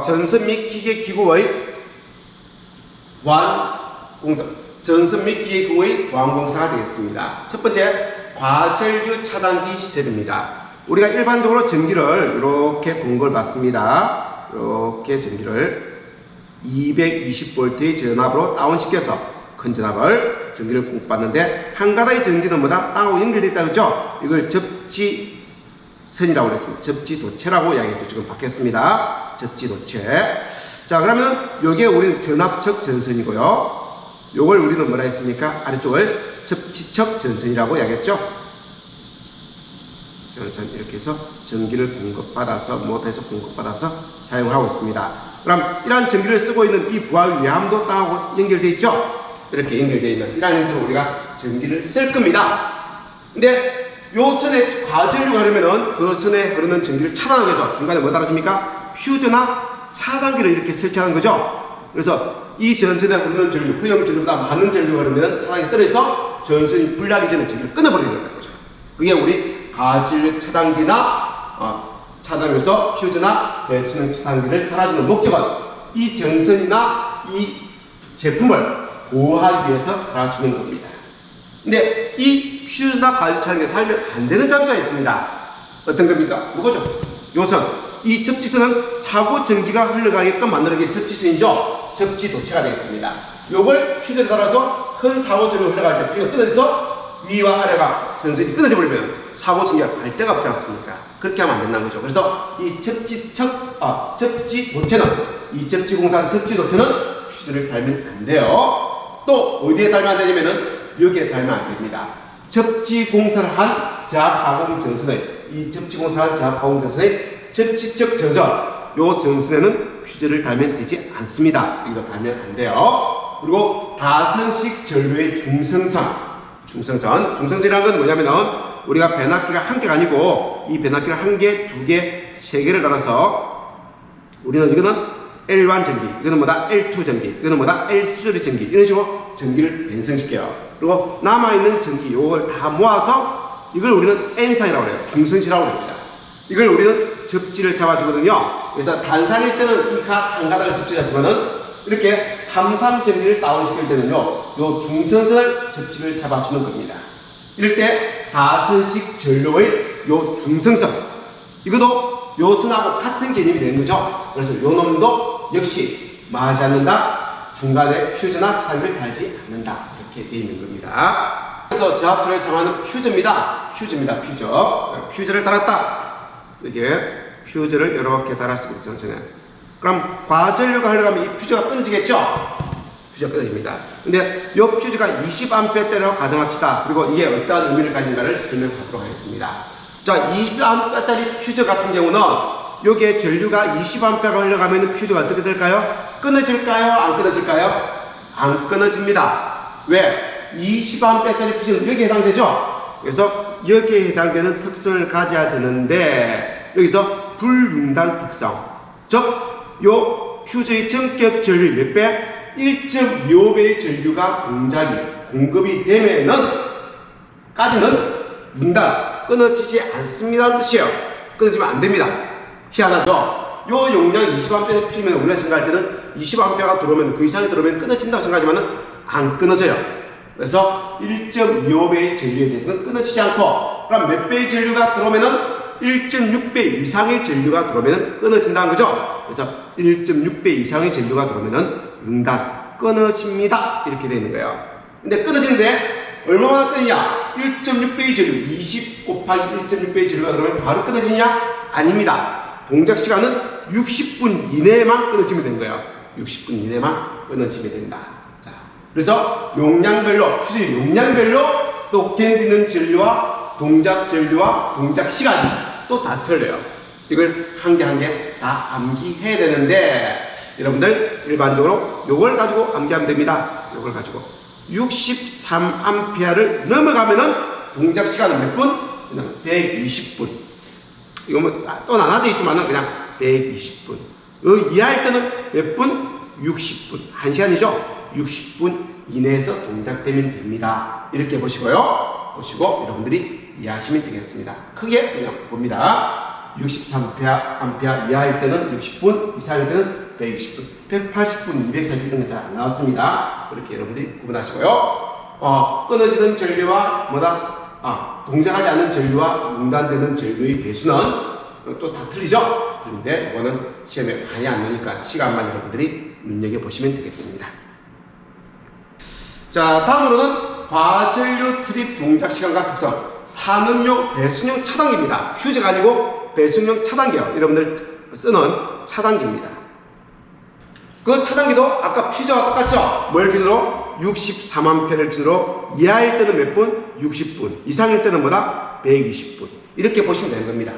전선 및 기계 기구의 전선 및 기계 기구의 보안공사가 되겠습니다. 첫 번째, 과전류 차단기 시설입니다. 우리가 일반적으로 전기를 이렇게 본 걸 봤습니다. 이렇게 전기를 220V의 전압으로 다운시켜서 큰 전압을 전기를 공급받는데, 한 가닥의 전기는 뭐다? 땅하고 연결되어 있다 그죠? 이걸 접지선이라고 그랬습니다. 접지도체라고 이야기했죠. 지금 바뀌었습니다. 접지도체. 자, 그러면 요게 우리는 전압척 전선이고요. 요걸 우리는 뭐라 했습니까? 아래쪽을 접지척 전선이라고 이야기했죠. 전선 이렇게 해서 전기를 공급받아서 모터에서 공급받아서 사용하고 있습니다. 그럼 이러한 전기를 쓰고 있는 이 부하 외함도 땅하고 연결되어 있죠. 이렇게 연결되어 있는 이러한 형태로 우리가 전기를 쓸 겁니다. 근데 요 선에 과전류가 흐르면은 그 선에 흐르는 전기를 차단하기 위해서 중간에 뭐 달아줍니까? 퓨즈나 차단기를 이렇게 설치하는 거죠. 그래서 이 전선에 흐르는 전류, 허용 전류보다 많은 전류가 흐르면 차단기 떨어져서 전선이 불나기 전에 전기를 끊어버리는 거죠. 그게 우리 가전류 차단기나 차단해서 퓨즈나 배수능 차단기를 달아주는 목적은 이 전선이나 이 제품을 보호하기 위해서 달아주는 겁니다. 근데 이 퓨즈나 가전류 차단기가 달면 안 되는 장소가 있습니다. 어떤 겁니까? 뭐죠? 요선. 이 접지선은 사고 전기가 흘러가게끔 만드는 게 접지선이죠. 접지도체가 되겠습니다. 요걸 퓨즈를 달아서 큰 사고 전류가 흘러갈 때 퓨즈가 끊어져서 위와 아래가 선선이 끊어져 버리면 사고 전기가 갈 데가 없지 않습니까? 그렇게 하면 안 된다는 거죠. 그래서 이 접지도체는, 이 접지공사한 접지도체는 퓨즈를 달면 안 돼요. 또 어디에 달면 안 되냐면은 여기에 달면 안 됩니다. 접지공사를 한 자가공전선의, 이 접지공사를 한 자가공전선의 접지적 전선, 요 전선에는 퓨즈를 달면 되지 않습니다. 이거 달면 안 돼요. 그리고 다선식 전류의 중성선이라는 건 뭐냐면은 우리가 변압기가 한 개가 아니고 이 변압기를 한 개, 두 개, 세 개를 달아서 우리는 이거는 L1 전기, 이거는 뭐다? L2 전기, 이거는 뭐다? L3 전기, 이런 식으로 전기를 변성시켜요. 그리고 남아있는 전기 요걸 다 모아서 이걸 우리는 N상이라고 해요. 중성시라고 합니다. 이걸 우리는 접지를 잡아주거든요. 그래서 단상일 때는 이 한 가닥을 접지를 잡지만은 이렇게 3,3 전기를 다운시킬 때는요, 요 중성선을 접지를 잡아주는 겁니다. 이럴 때 다선식 전류의 요 중성선, 이것도 요 선하고 같은 개념이 되는 거죠. 그래서 요 놈도 역시 망하지 않는다. 중간에 퓨즈나 차단기를 달지 않는다. 이렇게 되어 있는 겁니다. 그래서 저압조를 사용하는 퓨즈입니다. 퓨즈를 달았다. 이게 퓨즈를 이렇게 달았습니다. 전선에. 그럼 과전류가 흘러가면 이 퓨즈가 끊어지겠죠? 퓨즈가 끊어집니다. 근데 이 퓨즈가 20A짜리라고 가정합시다. 그리고 이게 어떠한 의미를 가진가를 설명하도록 하겠습니다. 자, 20A짜리 퓨즈 같은 경우는 여기에 전류가 20A가 흘러가면 퓨즈가 어떻게 될까요? 끊어질까요? 안 끊어질까요? 안 끊어집니다. 왜? 20A짜리 퓨즈는 여기에 해당되죠? 그래서 여기에 해당되는 특성을 가져야 되는데, 여기서 불융단 특성, 즉 요 퓨즈의 전격 전류 몇 배? 1.25배의 전류가 공급이 되면은 까지는 융단, 끊어지지 않습니다는 뜻이에요. 끊어지면 안 됩니다. 희한하죠? 요 용량 20A 퓨즈면 우리가 생각할 때는 20A가 들어오면, 그 이상이 들어오면 끊어진다고 생각하지만은 안 끊어져요. 그래서 1.25배의 전류에 대해서는 끊어지지 않고, 그럼 몇 배의 전류가 들어오면은 1.6배 이상의 전류가 들어오면 끊어진다는 거죠. 그래서 1.6배 이상의 전류가 들어오면 융단, 끊어집니다. 이렇게 되는 거예요. 근데 끊어지는데 얼마나 끊이냐? 1.6배의 전류, 20 곱하기 1.6배의 전류가 들어오면 바로 끊어지냐? 아닙니다. 동작 시간은 60분 이내에만 끊어지면 되는 거예요. 60분 이내만 끊어지면 된다. 자, 그래서 용량별로, 퓨즈 용량별로 또 견디는 전류와 동작 전류와 동작 시간이 또 다 틀려요. 이걸 한 개 한 개 다 암기해야 되는데, 여러분들 일반적으로 요걸 가지고 암기하면 됩니다. 요걸 가지고 63A를 넘어가면은 동작 시간은 몇 분? 그냥 120분. 이거 뭐 또 나눠져 있지만은 그냥 120분. 이하일 때는 몇 분? 60분. 1시간이죠? 60분 이내에서 동작되면 됩니다. 이렇게 보시고요. 보시고 여러분들이 이해하시면 되겠습니다. 크게 그냥 봅니다. 63A 이하일 때는 60분, 이상일 때는 120분, 180분, 240분은 잘 안 나왔습니다. 그렇게 여러분들이 구분하시고요. 끊어지는 전류와 동작하지 않는 전류와 중단되는 전류의 배수는 또 다 틀리죠? 그런데 이거는 시험에 많이 안 나오니까 시간만 여러분들이 눈여겨보시면 되겠습니다. 자, 다음으로는 과전류 트립 동작 시간과 특성, 산업용 배수용 차단기입니다. 퓨즈가 아니고 배수용 차단기요. 여러분들 쓰는 차단기입니다. 그 차단기도 아까 퓨즈와 똑같죠? 뭘 기준으로? 64만페를 기준으로 이하일 때는 몇 분? 60분. 이상일 때는 120분. 이렇게 보시면 되는 겁니다.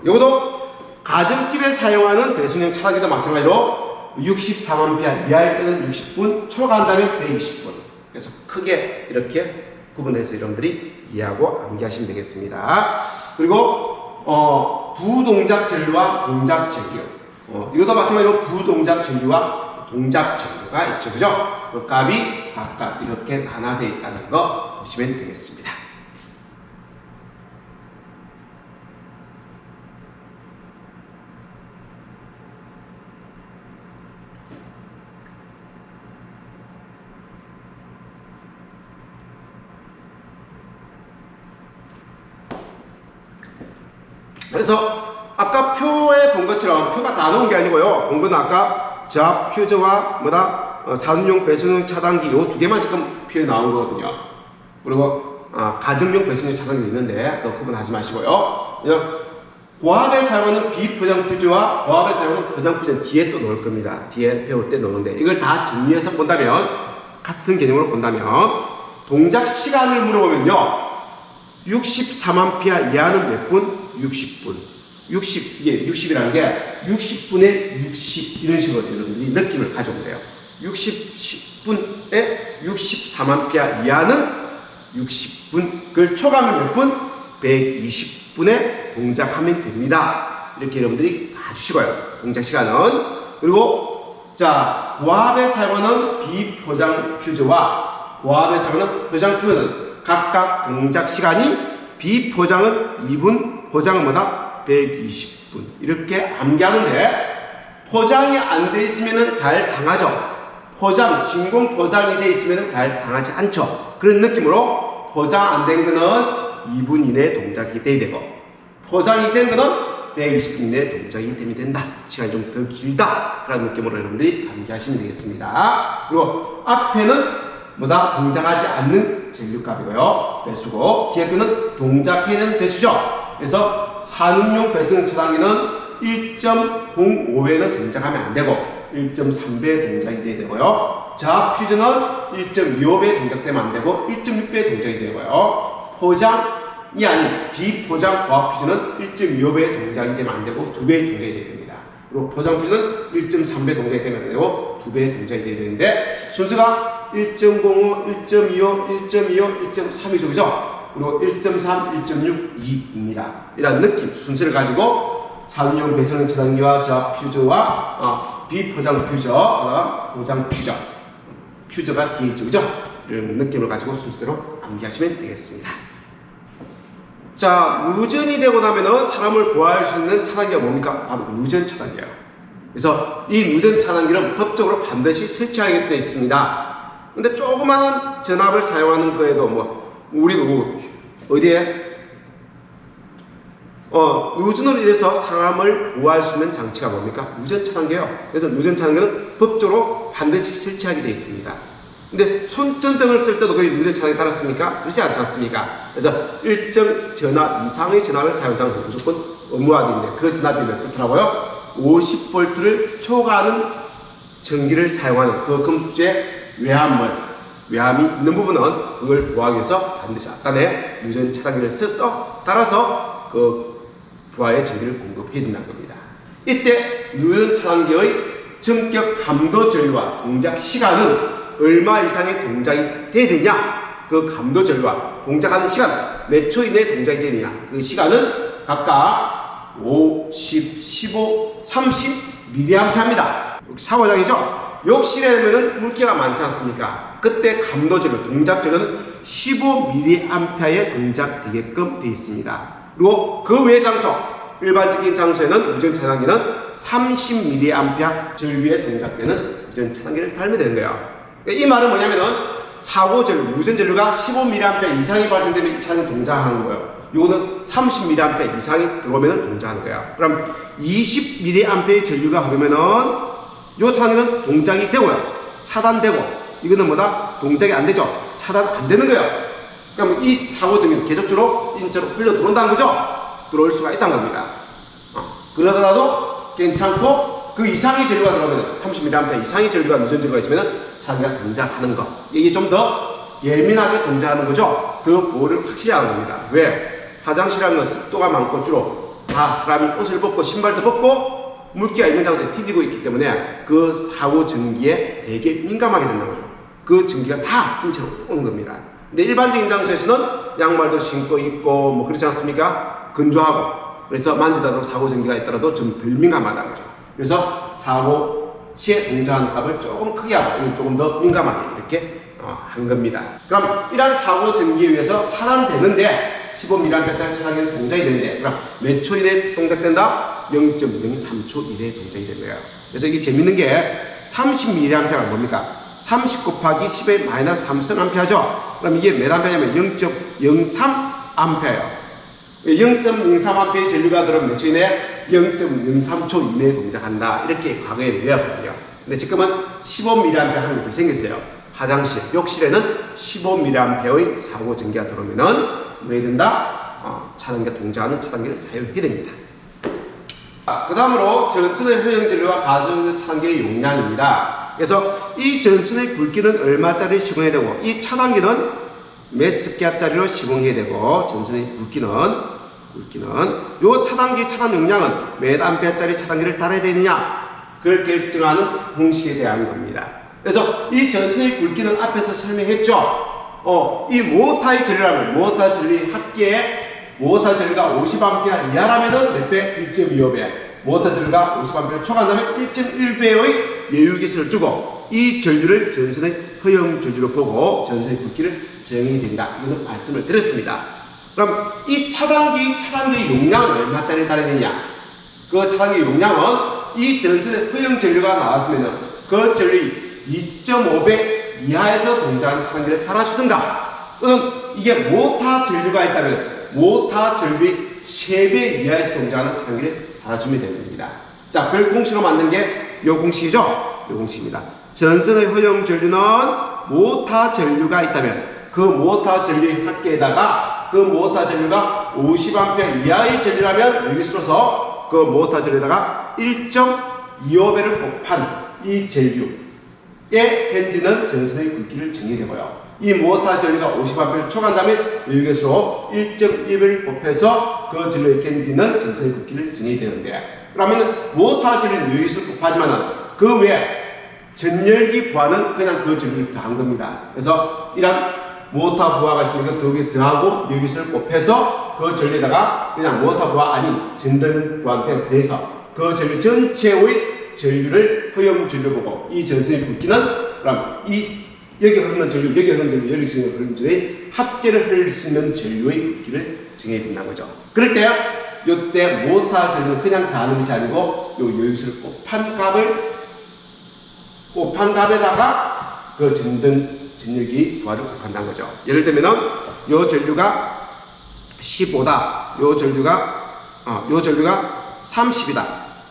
이것도 가정집에 사용하는 배수용 차단기도 마찬가지로 64만페 이하일 때는 60분, 초과한다면 120분. 그래서 크게 이렇게 구분해서 여러분들이 이해하고 암기하시면 되겠습니다. 그리고 부동작 전류와 동작 전류. 이것도 마찬가지로 부동작 전류와 동작 전류가 있죠. 그죠? 그 값이 각각 이렇게 나눠져 있다는 거 보시면 되겠습니다. 그래서 아까 표에 본 것처럼 표가 다 나온 게 아니고요. 본 거는 아까 저압 퓨즈와 산업용 배수용 차단기 요 두 개만 지금 표에 나온 거거든요. 그리고 가정용 배수용 차단기 있는데 그거 구분하지 마시고요. 그냥 고압에 사용하는 비포장 퓨즈와 고압에 사용하는 포장 퓨즈는 뒤에 또 넣을 겁니다. 뒤에 배울 때 넣는데 이걸 다 정리해서 본다면 같은 개념으로 본다면 동작 시간을 물어보면요. 64만 피아 이하는 몇 분? 60분. 60, 이게 60이라는 게 60분에 60 이런 식으로 여러분들이 느낌을 가져오면 돼요. 60분에 64만 피아 이하는 60분. 그걸 초과하면 몇 분? 120분에 동작하면 됩니다. 이렇게 여러분들이 봐주시고요. 동작 시간은. 그리고 자, 고압에 사용하는 비포장 퓨즈와 고압에 사용하는 포장 퓨즈는 각각 동작 시간이 비포장은 2분, 포장은 120분. 이렇게 암기하는데 포장이 안 돼 있으면 잘 상하죠. 포장, 진공 포장이 돼 있으면 잘 상하지 않죠. 그런 느낌으로 포장 안 된 거는 2분 이내에 동작이 돼야 되고 포장이 된 거는 120분 이내에 동작이 되면 된다. 시간이 좀 더 길다. 그런 느낌으로 여러분들이 암기하시면 되겠습니다. 그리고 앞에는 동작하지 않는 전류값이고요. 배수고 뒤에 거는 동작해는 배수죠. 그래서 산업용 배수용 차단기는 1.05배는 동작하면 안 되고 1.3배 동작이 돼야 되고요. 저압 퓨즈는 1.25배 동작되면 안 되고 1.6배 동작이 되고요. 포장이 아닌 비포장 고압 퓨즈는 1.25배 동작이 되면 안 되고 2배 동작이 돼야 됩니다. 그리고 포장 퓨즈는 1.3배 동작이 되면 안 되고 2배 동작이 돼야 되는데 순서가 1.05, 1.25, 1.25, 1.3이죠. 그죠? 그리고 1.3, 1.6, 2입니다. 이런 느낌, 순서를 가지고 산업용 배수용 차단기와 저압 퓨즈와 비포장 퓨즈, 포장 퓨즈. 퓨즈가 뒤에 있죠. 그죠? 이런 느낌을 가지고 순서대로 암기하시면 되겠습니다. 자, 누전이 되고 나면은 사람을 보호할 수 있는 차단기가 뭡니까? 바로 누전 차단기예요. 그래서 이 누전 차단기는 법적으로 반드시 설치하게 되어 있습니다. 근데 조그마한 전압을 사용하는 거에도 우리도 어디에 누전으로 인해서 사람을 보호할 수 있는 장치가 뭡니까? 누전 차단기예요. 그래서 누전 차단기는 법적으로 반드시 설치하게 되어 있습니다. 근데 손전등을 쓸 때도 거의 누전 차단기 달았습니까? 그렇지 않지 않습니까? 그래서 일정 전압 이상의 전압을 사용자는 무조건 의무화되는데 그 전압이 몇 볼트라고요? 50볼트를 초과하는 전기를 사용하는 그 금속의 외함이 있는 부분은 그걸 보호하기 위해서 반드시 약간의 누전 차단기를 써서 따라서 그 부하의 전기를 공급해야 된다는 겁니다. 이때 누전 차단기의 전격 감도 전류와 동작 시간은 얼마 이상의 동작이 돼야 되냐? 그 감도 전류와 동작하는 시간 몇 초 이내에 동작이 되느냐? 그 시간은 각각 5, 10, 15, 30mA입니다. 샤워장이죠? 욕실에는 물기가 많지 않습니까? 그때 감도 전류, 동작 전류는 15mA에 동작되게끔 되어 있습니다. 그리고 그 외 장소, 일반적인 장소에는 무전 차단기는 30mA 전류에 동작되는 무전 차단기를 달면 되는 거예요. 이 말은 뭐냐면은 사고 전류, 무전 전류가 15mA 이상이 발생되면 이 차단기 동작하는 거예요. 이거는 30mA 이상이 들어오면 동작하는 거예요. 그럼 20mA의 전류가 흐르면은 이 차단기는 동작이 되고요. 차단되고, 이거는 뭐다? 동작이 안 되죠. 차단 안 되는 거예요. 그럼 이 사고 전류는 계속적으로 인체로 흘러 들어온다는 거죠. 들어올 수가 있다는 겁니다. 그러더라도 괜찮고 그 이상의 전류가 들어오면 30mA 이상의 전류가 무전 전류가 있으면 차단기가 동작하는 거. 이게 좀 더 예민하게 동작하는 거죠. 그 보호를 확실히 하는 겁니다. 왜? 화장실이라는 건 습도가 많고 주로 다 사람이 옷을 벗고 신발도 벗고 물기가 있는 장소에 디디고 있기 때문에 그 사고 전기에 되게 민감하게 된다는 거죠. 그 전기가 다 인체로 오는 겁니다. 근데 일반적인 장소에서는 양말도 신고 있고 뭐 그렇지 않습니까? 건조하고 그래서 만지다도 사고 전기가 있더라도 좀 덜 민감하다는 거죠. 그래서 사고 시에 동작하는 값을 조금 크게 하고 조금 더 민감하게 이렇게 한 겁니다. 그럼 이러한 사고 전기에 의해서 차단되는데 15mA짜리 차단기는 동작이 되는데 그럼 몇 초 이내에 동작된다? 0.03초 이내에 동작이 된 거예요. 그래서 이게 재밌는 게 30mA가 뭡니까? 30 곱하기 10의 마이너스 3승A죠. 그럼 이게 몇 암페어냐면 0.03A예요. 0.03A의 전류가 들어오면 몇 초 이내에 0.03초 이내에 동작한다. 이렇게 과거에 외웠거든요. 근데 지금은 15mA 하는 게 생겼어요. 화장실, 욕실에는 15mA의 사고 전기가 들어오면은 왜 된다? 차단기가 동작하는 차단기를 사용해야 됩니다. 그 다음으로 전선의 효용 전류와 가전 차단기의 용량입니다. 그래서 이 전선의 굵기는 얼마짜리 시공해야 되고 이 차단기는 몇 스키아짜리로 시공해야 되고 전선의 굵기는 요 차단기 차단 용량은 몇 암페어짜리 차단기를 달아야 되느냐 그걸 결정하는 공식에 대한 겁니다. 그래서 이 전선의 굵기는 앞에서 설명했죠. 이 모터의 전류라면 모터 전류의 합계에 모터 전류가 50A 이하라면은 몇 배? 1.25배. 모터 전류가 50A 초과한다면 1.1배의 여유계수를 두고 이 전류를 전선의 허용 전류로 보고 전선의 굵기를 정해야 된다. 이런 말씀을 드렸습니다. 그럼 이 차단기의 용량은 얼마짜리 달아야 되냐? 그 차단기 용량은 이 전선의 허용 전류가 나왔으면 그 전류 2.5배 이하에서 동작하는 차단기를 달아주든가 또는 이게 모터 전류가 있다면 모터 전류의 3배 이하에서 동작하는 차단기를 달아주면 됩니다. 자, 그걸 공식으로 만든 게 이 공식이죠? 이 공식입니다. 전선의 허용 전류는 모터 전류가 있다면 그 모터 전류의 합계에다가 그 모터 전류가 50A 이하의 전류라면 여기서로서 그 모터 전류에다가 1.25배를 곱한 이 전류에 견디는 전선의 굵기를 정해야 되고요. 이 모터 전류가 50A를 초과한다면 여기서 1.1을 곱해서 그 전류에 견디는 전선의 굵기를 정해야 되는데 그러면 모터 전류는 여기서 곱하지만은 그 외에 전열기 부하는 그냥 그 전류를 더한 겁니다. 그래서 이런 모터 부하가 있으니까 거기에 더하고 여기서 곱해서 그 전류에다가 그냥 모터 부하 아닌 전등 부하한테 더해서 그 전류 전체의 전류를 허용 전류 보고 이 전선의 굵기는 그럼 여기 흐르는 전류, 여기 흐르는 전류, 여기 흐르는 전류의 합계를 흘릴 수 있는 전류의 굵기를 정해야 된다는 거죠. 그럴 때 이때 모터 전류는 그냥 더하는 것이 아니고 여기서 곱한 값에다가 그 전열기 부하를 곱한다는 거죠. 예를 들면은 요 전류가 15다. 요 전류가 30이다.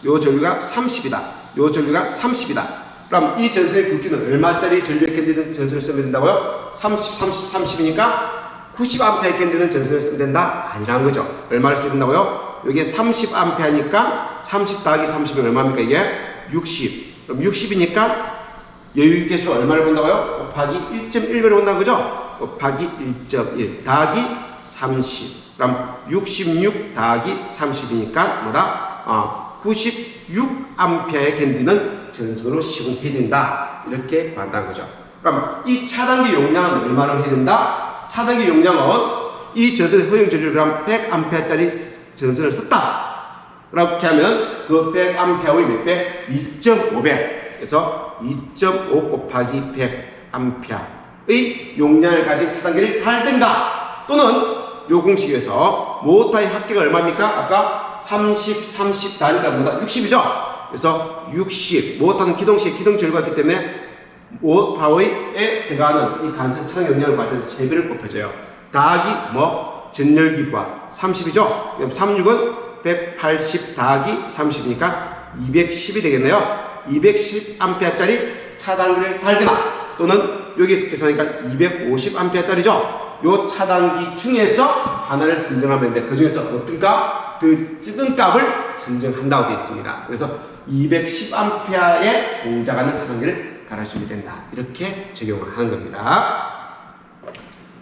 요 전류가 30이다. 요 전류가 30이다. 그럼 이 전선의 굵기는 얼마짜리 전류에 견디는 전선을 쓰면 된다고요? 30이니까 90A에 견디는 전선을 쓰면 된다? 아니라는 거죠. 얼마를 써야 된다고요? 여기에 30A니까 30 더하기 30이 얼마입니까? 이게 60. 그럼 60이니까 여유계수 얼마를 본다고요? 곱하기 1.1배를 본다는 거죠? 곱하기 1.1 더하기 30. 그럼 66 더하기 30이니까 뭐다? 96A에 견디는 전선으로 시공해야 된다. 이렇게 구한다는 거죠. 그럼 이 차단기 용량은 얼마나 해야 된다? 차단기 용량은 이 전선의 허용 전류를 그럼 100A짜리 전선을 썼다. 그렇게 하면 그 100A의 몇 배? 2.5배. 그래서 2.5 곱하기 100A의 용량을 가진 차단기를 달든가 또는 요 공식에서 모터의 합계가 얼마입니까? 아까 30, 30 다니까 뭐다? 60이죠? 그래서 60, 못하는 기동식, 기동 절과이기 때문에 모타의에 들어가는 이 간선 차량 용량을 구할 때는 3배를 곱해줘요. 더하기 뭐? 전열기 부하 30이죠? 그럼 36은 180 더하기 30이니까 210이 되겠네요. 210A짜리 차단기를 달거나 또는 여기에서 계산하니까 250A짜리죠? 요 차단기 중에서 하나를 선정하면 돼. 그 중에서 어떤 값? 그 적은 값을 선정한다고 되어 있습니다. 그래서 210A에 공작하는 차단기를 달아주면 된다. 이렇게 적용을 하는 겁니다.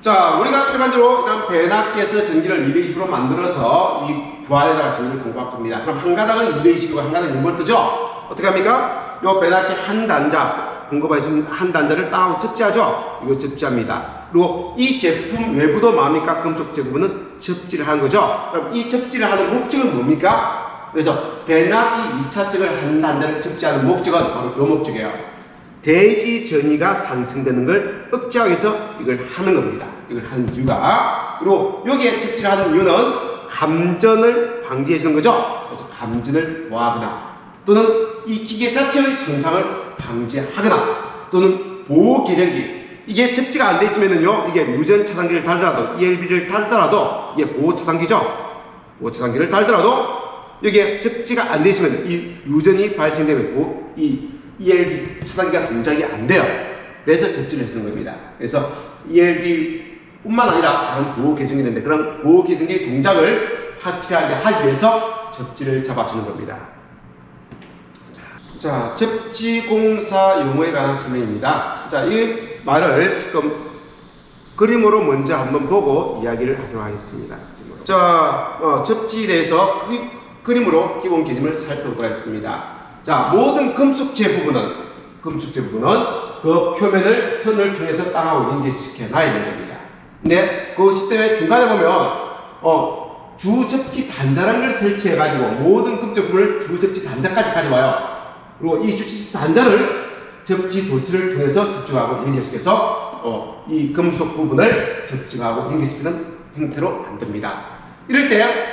자, 우리가 일반적으로 이런 배납기에서 전기를 220V 만들어서 이 부하에다가 전기를 공급할 겁니다. 그럼 한 가닥은 220이고 한 가닥은 6V죠? 어떻게 합니까? 요 배납기 한 단자, 공급해준 한 단자를 땅하고 접지하죠? 이거 접지합니다. 그리고 이 제품 외부도 뭡니까? 금속 제품은 접지를 하는 거죠? 그럼 이 접지를 하는 목적은 뭡니까? 그래서 배납기 2차적을 한 단자를 접지하는 목적은 바로 요 목적이에요. 대지 전이가 상승되는 걸 억제하기 위해서 이걸 하는 겁니다. 이걸 하는 이유가. 그리고 여기에 접지를 하는 이유는 감전을 방지해 주는 거죠. 그래서 감전을 보호하거나 또는 이 기계 자체의 손상을 방지하거나 또는 보호 계절기. 이게 접지가 안 돼 있으면은요, 이게 무전 차단기를 달더라도, ELB를 달더라도, 이게 보호 차단기죠. 보호 차단기를 달더라도 여기에 접지가 안 돼 있으면 이 유전이 발생되면 이 ELB 차단기가 동작이 안 돼요. 그래서 접지를 해주는 겁니다. 그래서 ELB뿐만 아니라 다른 보호 계정이 있는데 그런 보호 계정의 동작을 확실하게 하기 위해서 접지를 잡아주는 겁니다. 자, 접지공사 용어에 관한 설명입니다. 자, 이 말을 지금 그림으로 먼저 한번 보고 이야기를 하도록 하겠습니다. 자, 접지에 대해서 그림으로 기본 개념을 살펴보도록 하겠습니다. 자, 모든 금속재 부분은 그 표면을 선을 통해서 땅하고 연결시켜 놔야 되는 겁니다. 근데 그 시스템의 중간에 보면 주접지 단자라는 걸 설치해 가지고 모든 금속 부분을 주접지 단자까지 가져와요. 그리고 이 주접지 단자를 접지 도체를 통해서 접촉하고 연결시켜서 이 금속 부분을 접촉하고 연결시키는 형태로 만듭니다. 이럴 때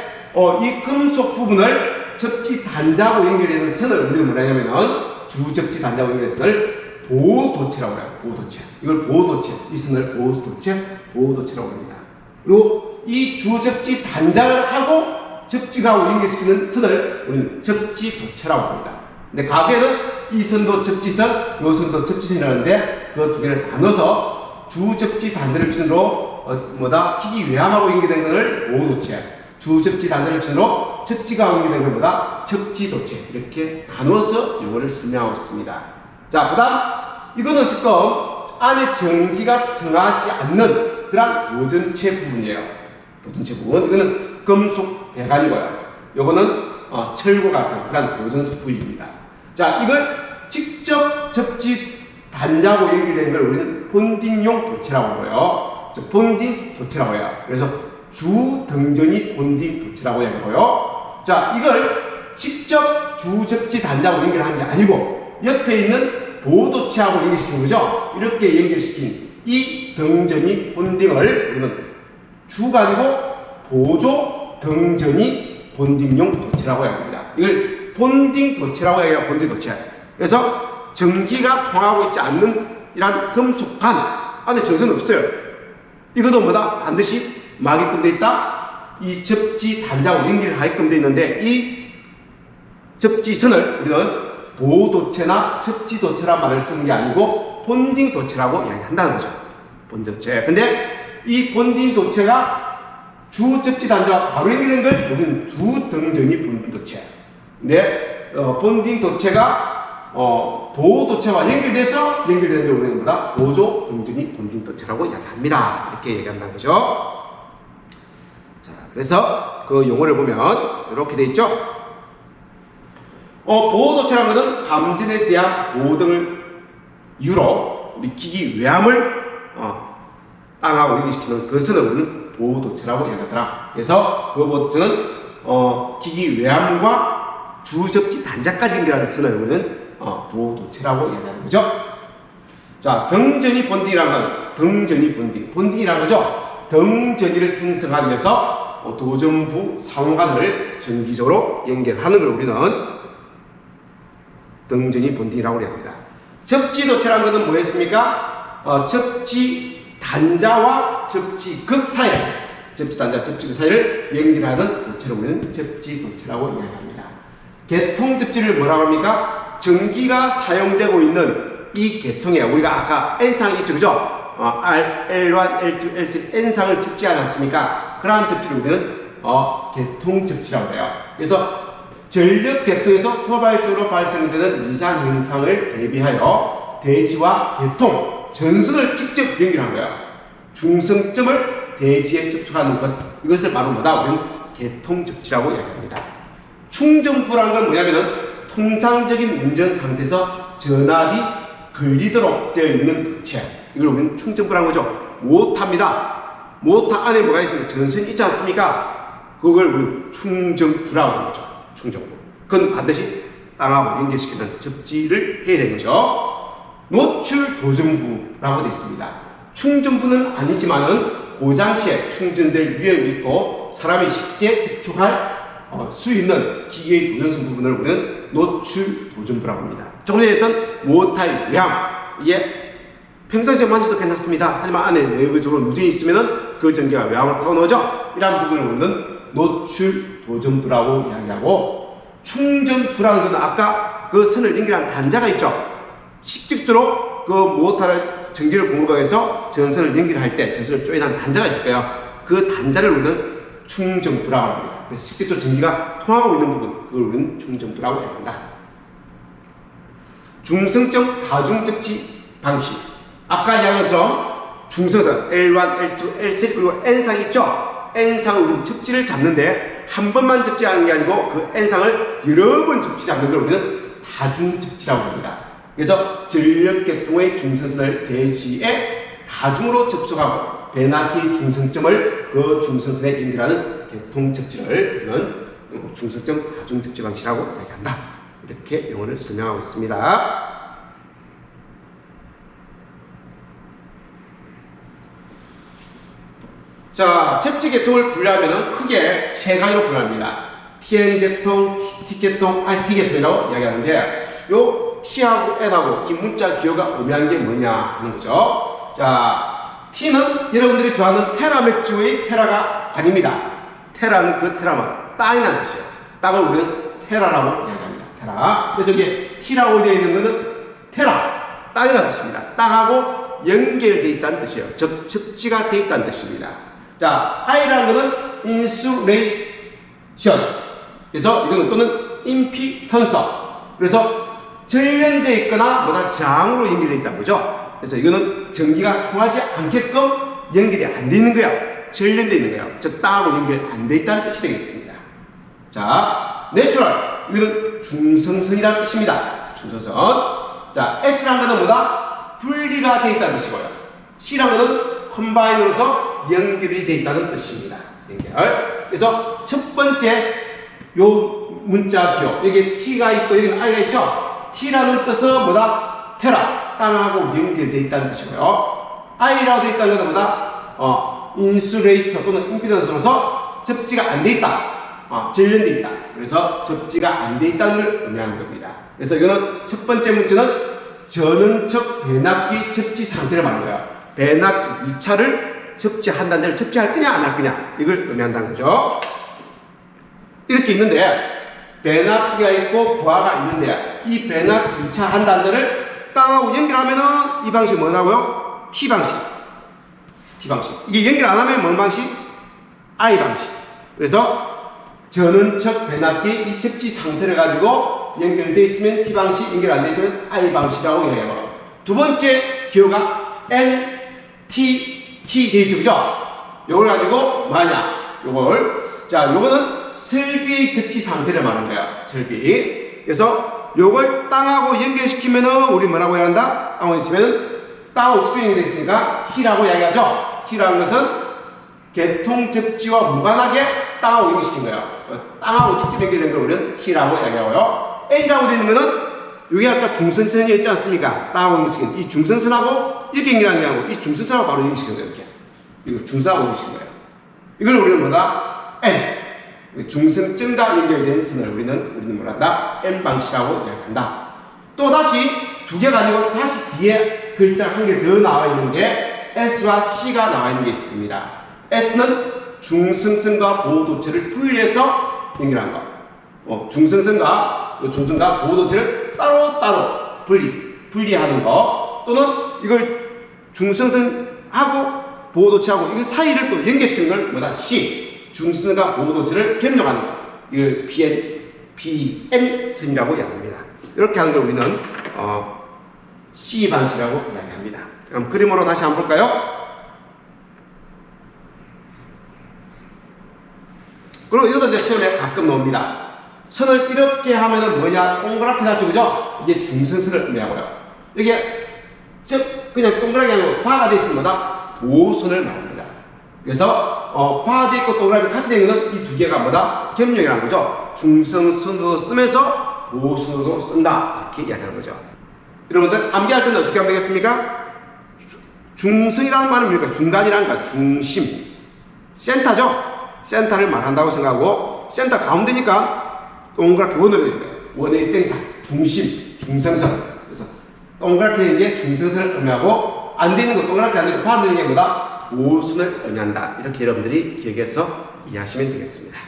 이 금속 부분을 접지 단자하고 연결되는 선을 우리는 뭐라 하냐면은 주접지 단자하고 연결되는 선을 보호도체라고 해요. 보호도체. 이걸 보호도체. 이 선을 보호도체라고 합니다. 그리고 이 주접지 단자하고 접지하고 연결시키는 선을 우리는 접지도체라고 합니다. 근데 과거에는 이 선도 접지선, 요 선도 접지선이라는데 그 두 개를 나눠서 주접지 단자를 기준으로 기기 외함하고 연결된 것을 보호도체, 주접지 단자를 기준으로 접지가 연결된 것보다 접지도체 이렇게 나누어서 용어를 설명하고 있습니다. 자, 그 다음 이거는 지금 안에 전기가 들어가지 않는 그런 보전체 부분이에요. 보전체 부분. 이거는 금속 배관이고요. 요거는 철구 같은 그런 보전체 부위입니다. 자, 이걸 직접 접지 단자하고 연결된 걸 우리는 본딩용 도체라고 해요. 본딩 도체라고 해요. 그래서 주등전이 본딩 도체라고 하고요. 자, 이걸 직접 주접지 단자하고 연결하는 게 아니고 옆에 있는 보호도체하고 연결시키는 거죠. 이렇게 연결시킨 이 등전이 본딩을 우리는 주가 아니고 보조 등전이 본딩용 도체라고 합니다. 이걸 본딩 도체라고 해요. 본딩 도체. 그래서 전기가 통하고 있지 않는 이런 금속관 안에 전선 없어요. 이것도 뭐다? 반드시 막이끔 돼 있다. 이 접지 단자하고 연결하게끔 돼 있는데 이 접지선을 우리는 보호도체나 접지도체란 말을 쓰는 게 아니고 본딩도체라고 이야기한다는 거죠. 본딩도체. 근데 이 본딩도체가 주접지 단자와 바로 연결된 걸 우리는 주등전이 본딩도체. 근데 본딩도체가 보호도체와 연결돼서 연결되는 걸 우리는 뭐다? 보조 등전이 본딩도체라고 이야기합니다. 이렇게 얘기한다는 거죠. 자, 그래서 그 용어를 보면 이렇게 돼 있죠. 보호도체라는 것은 감전에 대한 보호 등을 이유로 우리 기기 외함을 땅하고 연결시키는 그 선을 우리는 보호도체라고 이야기하더라. 그래서 그 보호도체는 기기 외함과 주접지 단자까지 연결하는 선을 우리는 보호도체라고 이야기하는 거죠. 자, 등전이 본딩이라는 건 본딩이라는 거죠. 등전이를 형성하기 위해서 도전부 상호간을 정기적으로 연결하는 걸 우리는 등전이 본딩이라고 합니다. 접지도체라는 것은 뭐였습니까? 접지 단자와 접지 극 사이를, 접지 단자, 접지 극 사이를 연결하는 도체를 우리는 접지도체라고 이야기합니다. 개통 접지를 뭐라고 합니까? 전기가 사용되고 있는 이 계통에 우리가 아까 N상이 있죠, 그죠? L1, L2, L3, N상을 접지하지 않습니까? 그러한 접지를 우리는 개통 접지라고 해요. 그래서 전력 계통에서 토발적으로 발생되는 이상 현상을 대비하여 대지와 계통, 전선을 직접 연결한 거예요. 중성점을 대지에 접촉하는 것, 이것을 바로 뭐다? 우리는 개통 접지라고 이야기합니다. 충전부라는 건 뭐냐면은 통상적인 운전 상태에서 전압이 걸리도록 되어 있는 도체, 이걸 우리는 충전부라는 거죠. 모터입니다. 모터 안에 뭐가 있습니까? 전선이 있지 않습니까? 그걸 우리는 충전부라고 하는 거죠. 충전부. 그건 반드시 땅하고 연결시키는 접지를 해야 되는 거죠. 노출 도전부라고 되어 있습니다. 충전부는 아니지만은 고장 시에 충전될 위험이 있고 사람이 쉽게 접촉할 수 있는 기계의 도전선 부분을 우리는 노출 도전부라고 합니다. 조금 전에 했던 모터의 외양, 이게 평상시에 만져도 괜찮습니다. 하지만 안에 내부적으로 누전이 있으면은 그 전기가 외양을 타고 나오죠. 이러한 부분을 우리는 노출 도전부라고 이야기하고, 충전부라는 것은 아까 그 선을 연결한 단자가 있죠. 직접적으로 그 모터를 전기를 공급하기 위해서 전선을 연결할 때 전선을 조인한 단자가 있을 거예요. 그 단자를 우리는 충전부라고 합니다. 그래서 직접적으로 전기가 통하고 있는 부분, 그걸 우리는 충전부라고 이야기한다. 중성점 다중접지 방식. 아까 이야기한 것처럼 중성선 L1, L2, L3 그리고 N상이 있죠. N상을 우리는 접지를 잡는데 한 번만 접지하는 게 아니고 그 N상을 여러 번 접지 잡는 걸 우리는 다중접지라고 합니다. 그래서 전력계통의 중성선을 대지에 다중으로 접속하고 배납기 중성점을 그 중성선에 연결하는 개통접지를 우리는 중성점 다중접지 방식이라고 이야기한다. 이렇게 용어를 설명하고 있습니다. 자, 접지 계통을 분류하면 크게 세 가지로 분류합니다. TN 계통, TT 계통, RT 계통이라고 이야기하는데, 요 T하고 N하고 이 문자 기호가 의미하는 게 뭐냐 하는 거죠. 자, T는 여러분들이 좋아하는 테라 맥주의 테라가 아닙니다. 테라는 그 테라만, 땅이라는 뜻이에요. 땅을 우리는 테라라고 이야기합니다. 테라. 그래서 이게 T라고 되어 있는 것은 테라, 땅이라는 뜻입니다. 땅하고 연결되어 있다는 뜻이에요. 접지가 되어 있다는 뜻입니다. 자, I라는 것은 인슐레이션. 그래서 이거는 또는 임피턴서. 그래서 절연되어 있거나 뭐다 장으로 연결되어 있다는 거죠. 그래서 이거는 전기가 통하지 않게끔 연결이 안 되어 있는 거예요. 절연되어 있는 거예요. 즉, 땅하고 연결이 안 되어 있다는 뜻이 되겠습니다. 자, 내추럴. 이거는 중성선이라는 뜻입니다. 중성선. 자, S라는 것은 뭐다? 분리가 되어 있다는 뜻이고요. C라는 것은 컴바인으로서 연결이 되어 있다는 뜻입니다. 연결. 그래서 첫 번째 요 문자 기호, 여기 T가 있고 여기는 I가 있죠. T라는 뜻은 뭐다? 테라, 땅하고 연결되어 있다는 뜻이고요. I라고 되어 있다는 것은 뭐다? 인슐레이터 또는 임피던스로서 접지가 안 되어 있다. 절연되어 있다. 그래서 접지가 안 되어 있다는 걸 의미하는 겁니다. 그래서 이거는 첫 번째 문제는 전원적 배납기 접지 상태를 말하는 거예요. 배납기 2차를 접지한다는 데를 접지할 거냐 안 할 거냐 이걸 의미한다는 거죠. 이렇게 있는데 배납기가 있고 부하가 있는데 이 배납기 2차 한다는 데를 땅하고 연결하면은 이 방식이 뭐냐고요? T방식. T방식. 이게 연결 안 하면 뭔 방식? I방식. 그래서 전원적 배납기 이 접지 상태를 가지고 연결되어 있으면 T방식, 연결 안 되어 있으면 I방식이라고 이야기해요. 두 번째 기호가 N, T, T 되어 있죠, 그죠? 요걸 가지고 뭐하냐? 자, 요거는 설비 접지 상태를 말하는 거야. 설비. 그래서 요걸 땅하고 연결시키면은 우리 뭐라고 해야 한다? 땅하고 연결시키면은 땅하고 직접 연결되어 있으니까 T라고 이야기하죠. T라는 것은 개통 접지와 무관하게 땅하고 연결시킨 거예요. 땅하고 직접 연결된 걸 우리는 T라고 이야기하고요. A라고 되어 있는 거는 여기 아까 중선선이 있지 않습니까? 땅하고 연결시킨 이 중선선하고 이렇게 연결하는 게 아니고 이 중선선하고 바로 연결시킨 거예요. 이렇게. 이거 중선하고 연결시킨 거예요. 이걸 우리는 뭐다? N. 중성점과 연결된 선을 우리는 뭐란다? M 방식이라고 이야기한다. 또 다시 두 개가 아니고 다시 뒤에 글자 한 개 더 나와 있는 게 S와 C가 나와 있는 게 있습니다. S는 중성선과 보호도체를 분리해서 연결한 거. 중성선과 보호도체를 따로 분리하는 거. 또는 이걸 중성선하고 보호도체하고 이거 사이를 또 연결시키는 걸 뭐다? C. 중성선과 보호도체를 겸용하는 거. 이걸 BN 선이라고 이야기합니다. 이렇게 하는 걸 우리는 C 방식이라고 이야기합니다. 그럼 그림으로 다시 한번 볼까요? 그리고 이것도 이제 시험에 가끔 나옵니다. 선을 이렇게 하면은 뭐냐? 동그랗게 나죠, 그죠? 이게 중성선을 의미하고요. 이게 그냥 동그랗게 하고 바가 되어 있으면 뭐다? 보호선을 말합니다. 그래서 바가 되어 있고 동그랗게 같이 되는 것은 이 두 개가 뭐다? 겸용이라는 거죠. 중성선으로 쓰면서 보호선으로 쓴다. 이렇게 이야기하는 거죠. 여러분들 암기할 때는 어떻게 하면 되겠습니까? 중성이라는 말은 뭡니까? 중간이라는 거, 중심, 센터죠. 센터를 말한다고 생각하고 센터 가운데니까 동그랗게 원을 그리는 거예요. 원의 센터, 중심, 중성선. 그래서 동그랗게 있는 게 중성선을 의미하고 안 되는 거 동그랗게 안 되고 반대는 게 뭐다? 보호선을 의미한다. 이렇게 여러분들이 기억해서 이해하시면 되겠습니다.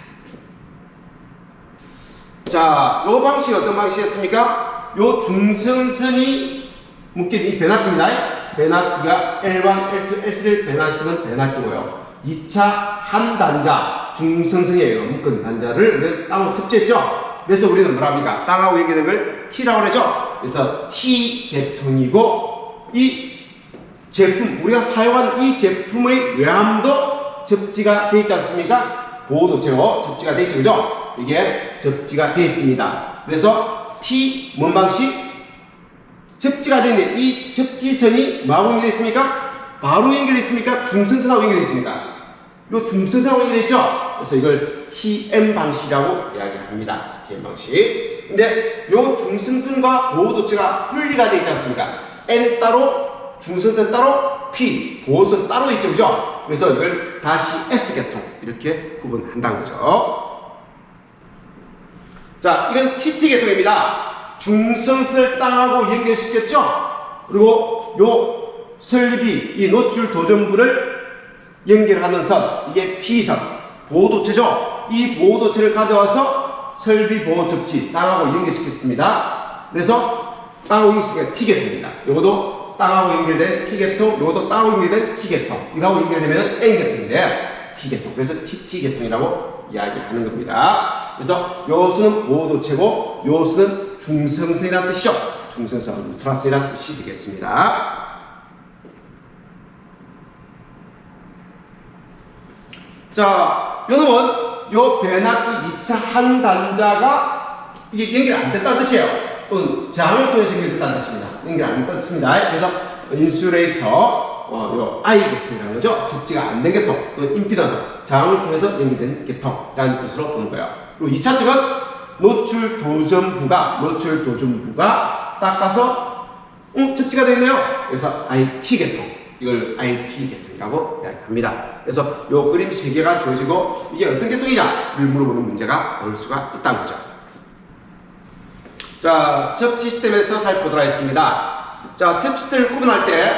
자, 요 방식이 어떤 방식이었습니까? 요 중성선이 묶인 이 변압기입니다. 변압기가 L1, L2, L3를 변환시키는 변압기고요. 2차 한 단자 중성선이에요. 묶은 단자를 우리는 땅으로 접지했죠. 그래서 우리는 뭐라 합니까? 땅하고 연결된 걸 T라고 하죠. 그래서 T 계통이고 이 제품 우리가 사용한 이 제품의 외함도 접지가 되어 있지 않습니까? 보호도체로 접지가 되어 있죠, 그죠? 이게 접지가 되어 있습니다. 그래서 T 뭔 방식? 접지가 되어 있는데 이 접지선이 뭐하고 연결되어 있습니까? 바로 연결되어 있습니까? 중성선하고 연결되어 있습니까? 이 중성선하고 연결되어 있죠? 그래서 이걸 TM 방식이라고 이야기합니다. TM 방식. 근데 이 중성선과 보호도체가 분리가 되어 있지 않습니까? N 따로, 중성선 따로, P, 보호선 따로 있죠, 그죠? 그래서 이걸 다시 S계통 이렇게 구분한다는 거죠. 자, 이건 TT 계통입니다. 중성선을 땅하고 연결시켰죠? 그리고 요 설비, 이 노출 도전부를 연결하는 선, 이게 P선, 보호도체죠? 이 보호도체를 가져와서 설비 보호 접지, 땅하고 연결시켰습니다. 그래서 땅하고 연결시킨 T계통입니다. 요것도 땅하고 연결된 T계통, 요것도 땅하고 연결된 T계통. 이거하고 연결되면 N계통인데, T계통. 그래서 TT계통이라고 이야기하는 겁니다. 그래서 요 수는 보호도체고, 요 수는 중성선이라는 뜻이죠. 중성선, 루트라스이라는 뜻이 되겠습니다. 자, 요 놈은 요 변압기 2차 한 단자가 이게 연결 안 됐다는 뜻이에요. 또는 저항을 통해서 연결됐다는 뜻입니다. 연결 안 됐다는 뜻입니다. 그래서 인슐레이터, 요 I 계통이라는 거죠. 접지가 안 된 계통, 또는 임피던스, 저항을 통해서 연결된 계통이라는 뜻으로 보는 거예요. 그리고 2차 측은 노출 도전부가 닦아서 접지가 되어 있네요. 그래서 IT 계통, 이걸 IT 계통이라고 이야기합니다. 그래서 요 그림 3개가 주어지고 이게 어떤 계통이냐를 물어보는 문제가 나올 수가 있다는 거죠. 자, 접지 시스템에서 살펴보도록 하겠습니다. 자, 접지 시스템을 구분할 때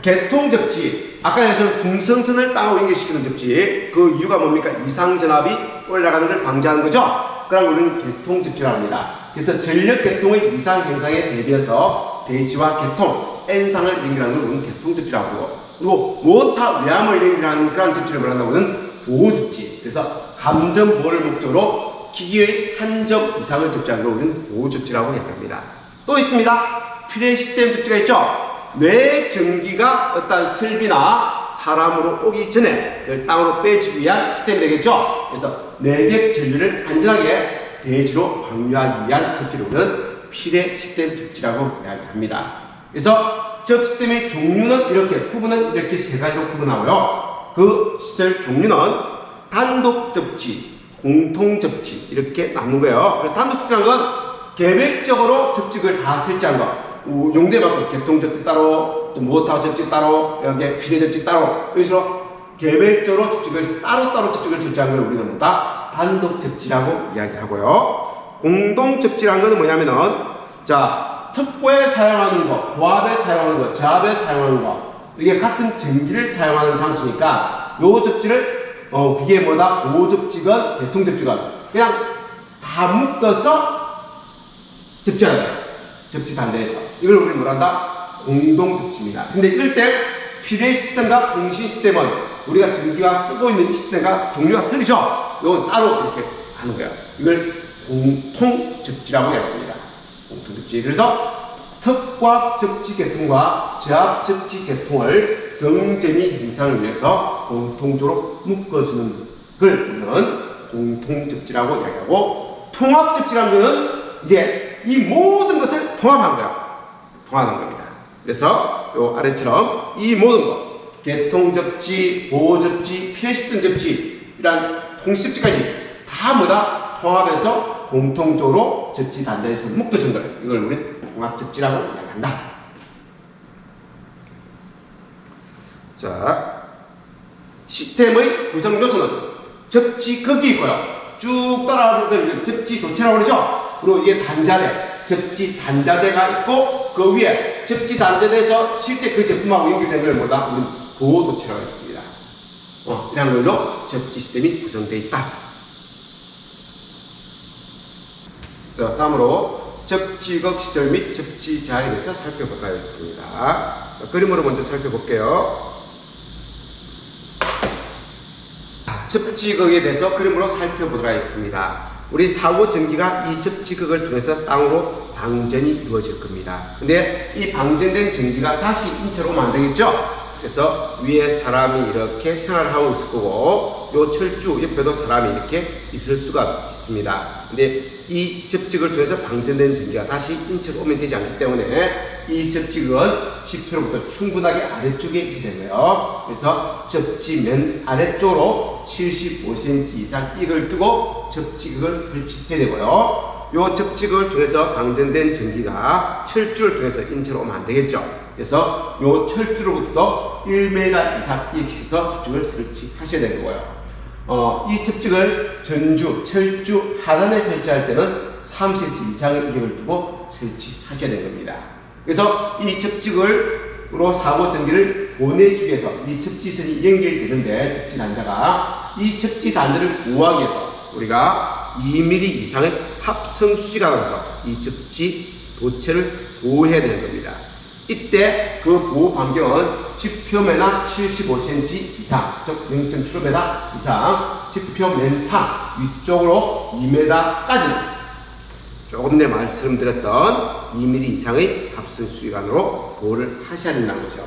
계통 접지, 아까 해서 중성선을 땅하고 연결시키는 접지, 그 이유가 뭡니까? 이상전압이 올라가는 걸 방지하는 거죠. 그럼 우리는 계통 접지라고 합니다. 그래서 전력 계통의 이상 현상에 대비해서 대지와 계통, N상을 연결하는 걸 우리는 계통 접지라고 하고, 그리고 모타 외함을 연결하는 그런 접지를 말한다고 하는 보호 접지. 그래서 감전 보호를 목적으로 기기의 한 점 이상을 접지하는 걸 우리는 보호 접지라고 이야기합니다. 또 있습니다. 필의 시스템 접지가 있죠. 뇌 전기가 어떤 설비나 사람으로 오기 전에 그걸 땅으로 빼주기 위한 시스템이 되겠죠. 그래서 내벽 전류를 안전하게 대지로 방류하기 위한 접지를 우리는 필의 시스템 접지라고 이야기합니다. 그래서 접 시스템의 종류는 이렇게, 구분은 이렇게 3가지로 구분하고요. 그 시설 종류는 단독 접지, 공통 접지 이렇게 나누는 거예요. 그래서 단독 접지라는 건 개별적으로 접지를 다 설치한 거. 용도에 맞고 개통 접지 따로, 또 모터 접지 따로, 여기 필의 접지 따로, 이런 식으로 개별적으로 접지를 따로따로 접지를 설치한 걸 우리는 뭐다? 단독 접지라고 이야기하고요. 공동 접지라는 것은 뭐냐면은, 자, 특보에 사용하는 거, 고압에 사용하는 거, 저압에 사용하는 거, 이게 같은 전기를 사용하는 장소니까 요 접지를 그게 뭐다? 고접지건, 대통접지건 그냥 다 묶어서 접지하는 거예요. 접지 단자에서. 이걸 우리 뭐란다? 공동 접지입니다. 근데 이럴 때 필요의 시스템과 통신 시스템은 우리가 전기가 쓰고 있는 이 시스템과 종류가 틀리죠? 이건 따로 이렇게 하는 거예요. 이걸 공통 접지라고 이야기합니다. 공통 접지. 그래서 특고압 접지 계통과 저압 접지 계통을 경쟁이 형상을 위해서 공통적으로 묶어주는 걸 우리는 공통 접지라고 이야기하고, 통합 접지라는 것은 이제 이 모든 것을 통합한 거예요. 통합하는 겁니다. 그래서 요 아래처럼 이 모든 것, 개통 접지, 보호 접지, 피해 시스템 접지, 이런 통신 접지까지 다 뭐다? 통합해서 공통적으로 접지 단자에서 묶어준 거예요. 이걸 우리 통합 접지라고 이야기한다. 자, 시스템의 구성 요소는 접지극이 있고요. 쭉 따라오는 접지 도체라고 그러죠. 그리고 이게 단자대, 접지 단자대가 있고, 그 위에 접지 단자대에서 실제 그 제품하고 연결된 걸 뭐다? 우리는 보호 도체라고 했습니다. 이런 걸로 접지 시스템이 구성되어 있다. 자, 다음으로 접지극 시설 및 접지 자에 대해서 살펴보도록 하겠습니다. 자, 그림으로 먼저 살펴볼게요. 접지극에 대해서 그림으로 살펴보도록 하겠습니다. 우리 사고 전기가 이 접지극을 통해서 땅으로 방전이 이루어질 겁니다. 근데 이 방전된 전기가 다시 인체로 오면 안 되겠죠? 그래서 위에 사람이 이렇게 생활하고 있을 거고, 요 철주 옆에도 사람이 이렇게 있을 수가 있습니다. 근데 이 접지극을 통해서 방전된 전기가 다시 인체로 오면 되지 않기 때문에 이 접지극은 지표로부터 충분하게 아래쪽에 위치되고요. 그래서 접지 맨 아래쪽으로 75cm 이상 삑을 뜨고 접지극을 설치해야 되고요. 이 접지극을 통해서 방전된 전기가 철주를 통해서 인체로 오면 안 되겠죠. 그래서 이 철주로부터 1m 이상 이익해서 접지극을 설치하셔야 되는 거고요. 이 접지극을 전주, 철주 하단에 설치할 때는 3cm 이상의 이격을 두고 설치하셔야 되는 겁니다. 그래서 이 접지극으로 사고 전기를 보내주기 위해서 이 접지선이 연결되는데, 접지 단자가 이 접지 단자를 보호하기 위해서 우리가 2mm 이상의 합성 수지가 나와서 이 접지 도체를 보호해야 되는 겁니다. 이때 그 보호 반경은 지표면하 75cm 이상, 즉 0.75m 이상, 지표면 상 위쪽으로 2m까지는 조금 전에 말씀드렸던 2mm 이상의 합성 수지관으로 보호를 하셔야 된다는 거죠.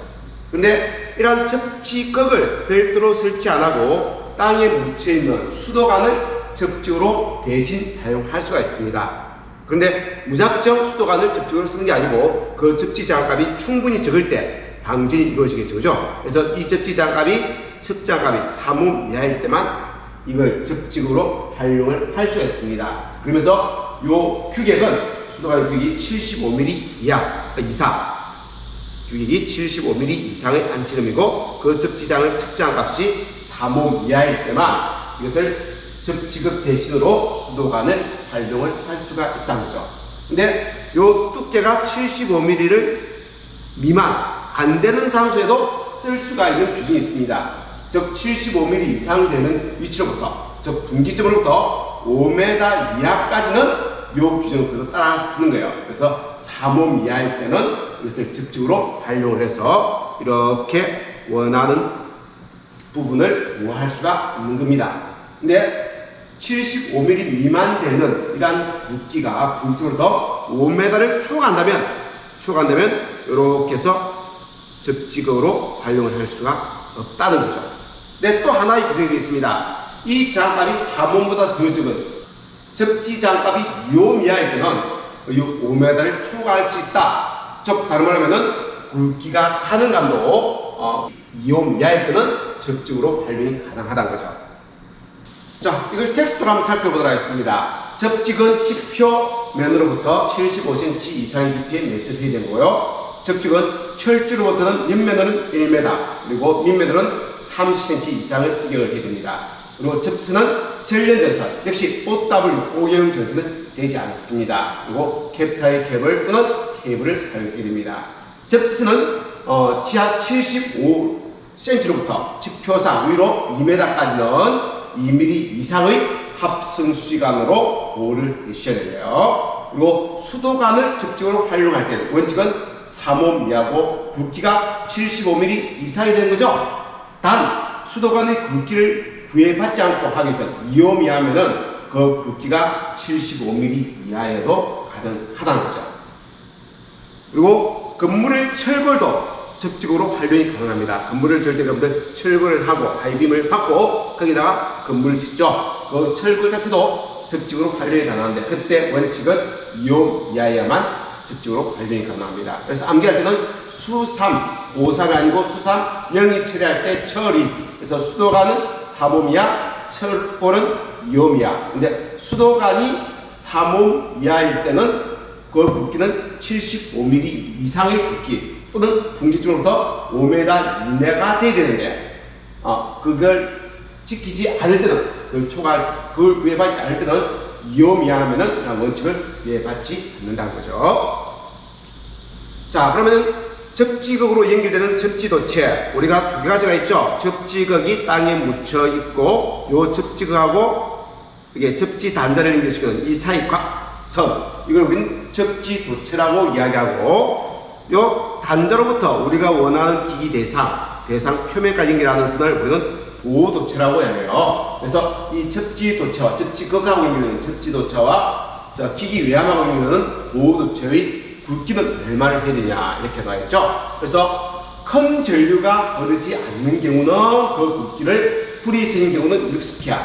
근데 이러한 접지극을 별도로 설치 안 하고 땅에 묻혀있는 수도관을 접지로 대신 사용할 수가 있습니다. 그런데 무작정 수도관을 접지로 쓰는 게 아니고 그 접지 장갑이 충분히 적을 때 방전이 이루어지겠죠. 그죠? 그래서 이 접지 장갑이 측장갑이 3옴 이하일 때만 이걸 접지로 활용을 할 수가 있습니다. 그러면서 요 규격은 수도관 규격이 75mm 이상, 규격이 75mm 이상의 안치름이고, 그 접지장의 측장값이 3옴 이하일 때만 이것을 접지극 대신으로 수도관을 활용을 할 수가 있다는 거죠. 근데 요 두께가 75mm를 미만 안 되는 장소에도 쓸 수가 있는 규정이 있습니다. 즉 75mm 이상 되는 위치로부터, 즉 분기점으로부터 5m 이하까지는 요 규정을 따라 주는 거예요. 그래서 3옴 이하일 때는 이것을 접지로 활용을 해서 이렇게 원하는 부분을 보호할 수가 있는 겁니다. 근데 75mm 미만 되는 이러한 물기가 분기점으로부터 5m를 초과한다면 이렇게 해서 접지극으로 활용을 할 수가 없다는 거죠. 근데 또 하나의 규정이 되어 있습니다. 이 장갑이 3옴보다 더 적은 접지 장갑이 2옴 이하일 때는 5m를 초과할 수 있다. 즉 다른 말로 하면은 굵기가 가능한도 2옴 이하일 때는 접지로 활용이 가능하다는 거죠. 자, 이걸 텍스트로 한번 살펴보도록 하겠습니다. 접지근 지표면으로부터 75cm 이상의 깊이에 매설이 된 거고요. 접지근 철주로부터는 옆면으로는 1m, 그리고 밑면으로는 30cm 이상을 이격을 해야 됩니다. 그리고 접지는 전련전선 역시 OW, O형 전선은 되지 않습니다. 그리고 캡타의 캡을 또는 케이블을 사용하게 됩니다. 접지선은 지하 75cm로부터 측표상 위로 2m까지는 2mm 이상의 합성 수지관으로 보호를 해주셔야 되고요. 그리고 수도관을 적극적으로 활용할 때는 원칙은 3호 이하고 굵기가 75mm 이상이 되는 거죠. 단 수도관의 굵기를 구애받지 않고 하기 위해서는 2호 이하면은 그 굵기가 75mm 이하에도 가능하다는 거죠. 그리고 건물의 철골도 적극적으로 활용이 가능합니다. 건물을 질 때 여러분들 철골을 하고 하이빔을 받고 거기다가 건물을 짓죠. 그 철골 자체도 적극적으로 활용이 가능한데 그때 원칙은 2호 이하에만 적극적으로 활용이 가능합니다. 그래서 암기할 때는 수3, 5-3이 아니고 수3, 0이 처리할 때 처리. 그래서 수도관은 3호 이하, 철골은 2호 이하. 근데 수도관이 3호 이하일 때는 그 굵기는 75mm 이상의 굵기 또는 붕지점으로부터 5m 이내가 돼야 되는데 그걸 지키지 않을 때는 그걸 구애받지 않을 때는 2호 이하면은 원칙을 구애받지 않는다는 거죠. 자, 그러면은 접지극으로 연결되는 접지도체 우리가 두 가지가 있죠. 접지극이 땅에 묻혀 있고 요 접지극하고 이게 접지 단자를 연결시키는 이 사이 선 이걸 우리는 접지도체라고 이야기하고 요 단자로부터 우리가 원하는 기기 대상 표면까지 연결하는 선을 우리는 보호도체라고 해요. 그래서 이 접지도체와 접지극하고 연결되는 접지도체와 기기 외함하고 연결되는 보호도체의 굵기는 얼마를 해야 되냐 이렇게 나와있죠. 그래서 큰 전류가 흐르지 않는 경우는 그 굵기를 풀이 생긴 경우는 6스키아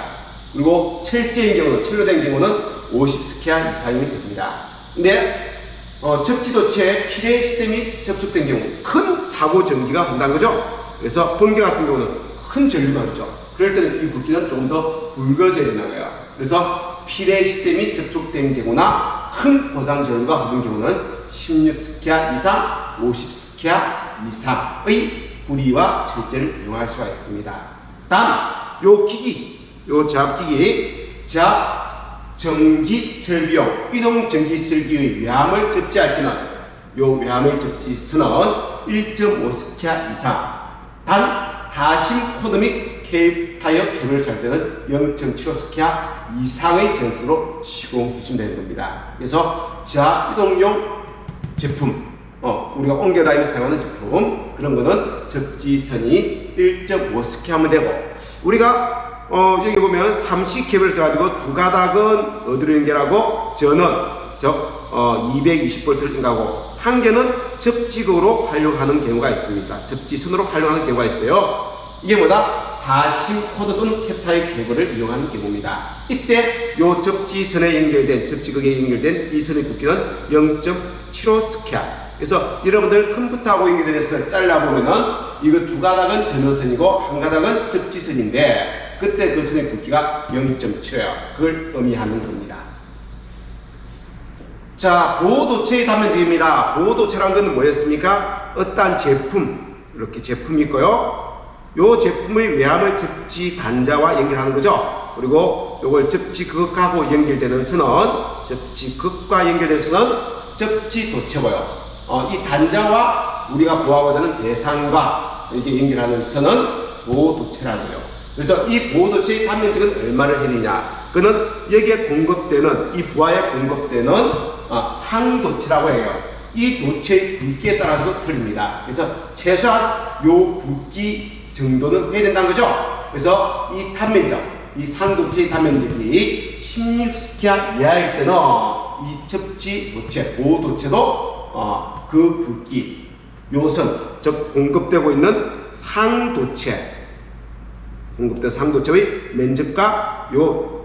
그리고 철제인 경우는 철로된 경우는 50스키아 이상이 됩니다. 근데 접지도체에 피레 시스템이 접속된 경우 큰 사고 전기가 온다는 거죠. 그래서 번개 같은 경우는 큰 전류가 있죠. 그럴 때는 이 굵기는 조금 더 굵어져야 된다는 거예요. 그래서 피레 시스템이 접촉된 경우나 큰 고장 전류가 흐른 경우는 16스키아 이상, 50스키아 이상의 구리와 철제를 이용할 수가 있습니다. 단, 요 기기, 요 제압기기, 전기 설비용, 이동 전기 설비의 외함을 접지할 때는 요 외함의 접지선은 1.5스키아 이상, 단, 다심 코드 및 타이어 캡을 잘 때는 0.75스키아 이상의 전선으로 시공해 주면 되는 겁니다. 그래서 이동용 제품, 우리가 옮겨 다니면서 사용하는 제품, 그런 거는 접지선이 1.5스키 하면 되고, 우리가, 여기 보면 30캡을 써가지고 두 가닥은 어디로 연결하고, 저는, 220V를 연결하고, 한 개는 접지극으로 활용하는 경우가 있습니다. 접지선으로 활용하는 경우가 있어요. 이게 뭐다? 다심 코드 또는 캡타의 케이블을 이용하는 경우입니다. 이때 요 접지선에 연결된 접지극에 연결된 이 선의 굵기는 0.75스키아. 그래서 여러분들 컴퓨터하고 연결된 선을 잘라보면은 이거 두 가닥은 전원선이고 한 가닥은 접지선인데 그때 그 선의 굵기가 0.7예요. 그걸 의미하는 겁니다. 자, 보호도체의 단면적입니다. 보호도체란 건 뭐였습니까? 어떠한 제품, 이렇게 제품이 있고요. 요 제품의 외함을 접지 단자와 연결하는 거죠. 그리고 요걸 접지극하고 연결되는 선은, 접지극과 연결되는 선은 접지도체고요. 이 단자와 우리가 보호하고자 하는 대상과 이렇게 연결하는 선은 보호도체라고요. 그래서 이 보호도체의 단면적은 얼마를 해야 되냐? 그는 여기에 공급되는, 이 부하에 공급되는 상도체라고 해요. 이 도체의 굵기에 따라서 틀립니다. 그래서 최소한 요 굵기 정도는 해야 된다는 거죠. 그래서 이 단면적, 이 상도체의 단면적이 16스키아 이하일 때는 이 접지도체, 보호도체도 그 굵기, 요선, 즉 공급되고 있는 상도체, 공급된 상도체의 면적과 요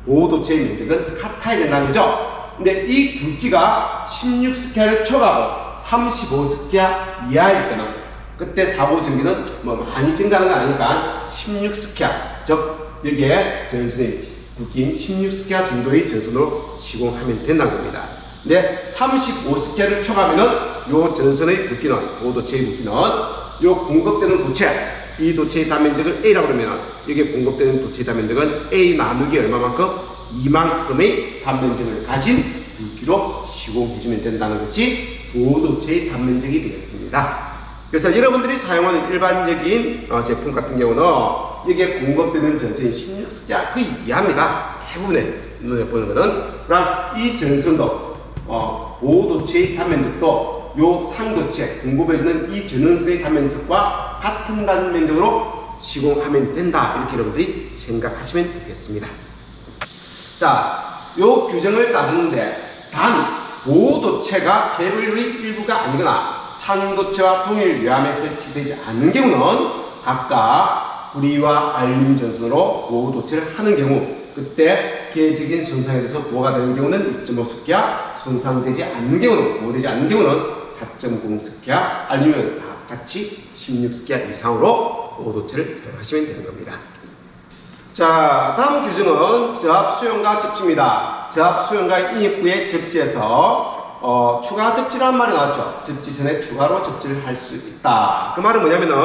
보호도체의 면적은 같아야 된다는 거죠. 근데 이 굵기가 16스키아를 초과하고 35스키아 이하일 때는 그때 사고 전기는 뭐 많이 증가하는 건 아니니까 16스키아, 즉 여기에 전선의 굵기인 16스키아 정도의 전선으로 시공하면 된다는 겁니다. 근데 35스키아를 초과하면은 요 전선의 굵기는, 보호도체의 굵기는 요 공급되는 도체, 이 도체의 단면적을 A라고 그러면 여기에 공급되는 도체의 단면적은 A 나누기 얼마만큼? 이만큼의 단면적을 가진 굵기로 시공해주면 된다는 것이 보도체의 단면적이 되겠습니다. 그래서 여러분들이 사용하는 일반적인 제품 같은 경우는 여기에 공급되는 전선이 16스키야 거의 이하입니다. 대부분의 눈에 보는 것은. 그럼 이 전선도 보도체의 단면적도 요 상도체 공급해주는 이 전원선의 단면적과 같은 단면적으로 시공하면 된다. 이렇게 여러분들이 생각하시면 되겠습니다. 자, 요 규정을 따르는데 단 보도체가 개별의 일부가 아니거나 상도체와 동일 외함에 설치되지 않는 경우는 각각 구리와 알루미늄 전선으로 보도체를 하는 경우, 그때 기계적인 손상에 대해서 보호가 되는 경우는 2.5스키야, 손상되지 않는 경우는, 보호되지 않는 경우는 4.0스키야, 아니면 같이 16스키야 이상으로 보도체를 사용하시면 되는 겁니다. 자, 다음 규정은 저압 수용과 접지입니다. 저압 수용과 인입구의 접지에서 추가 접지라는 말이 나왔죠. 접지선에 추가로 접지를 할 수 있다. 그 말은 뭐냐면은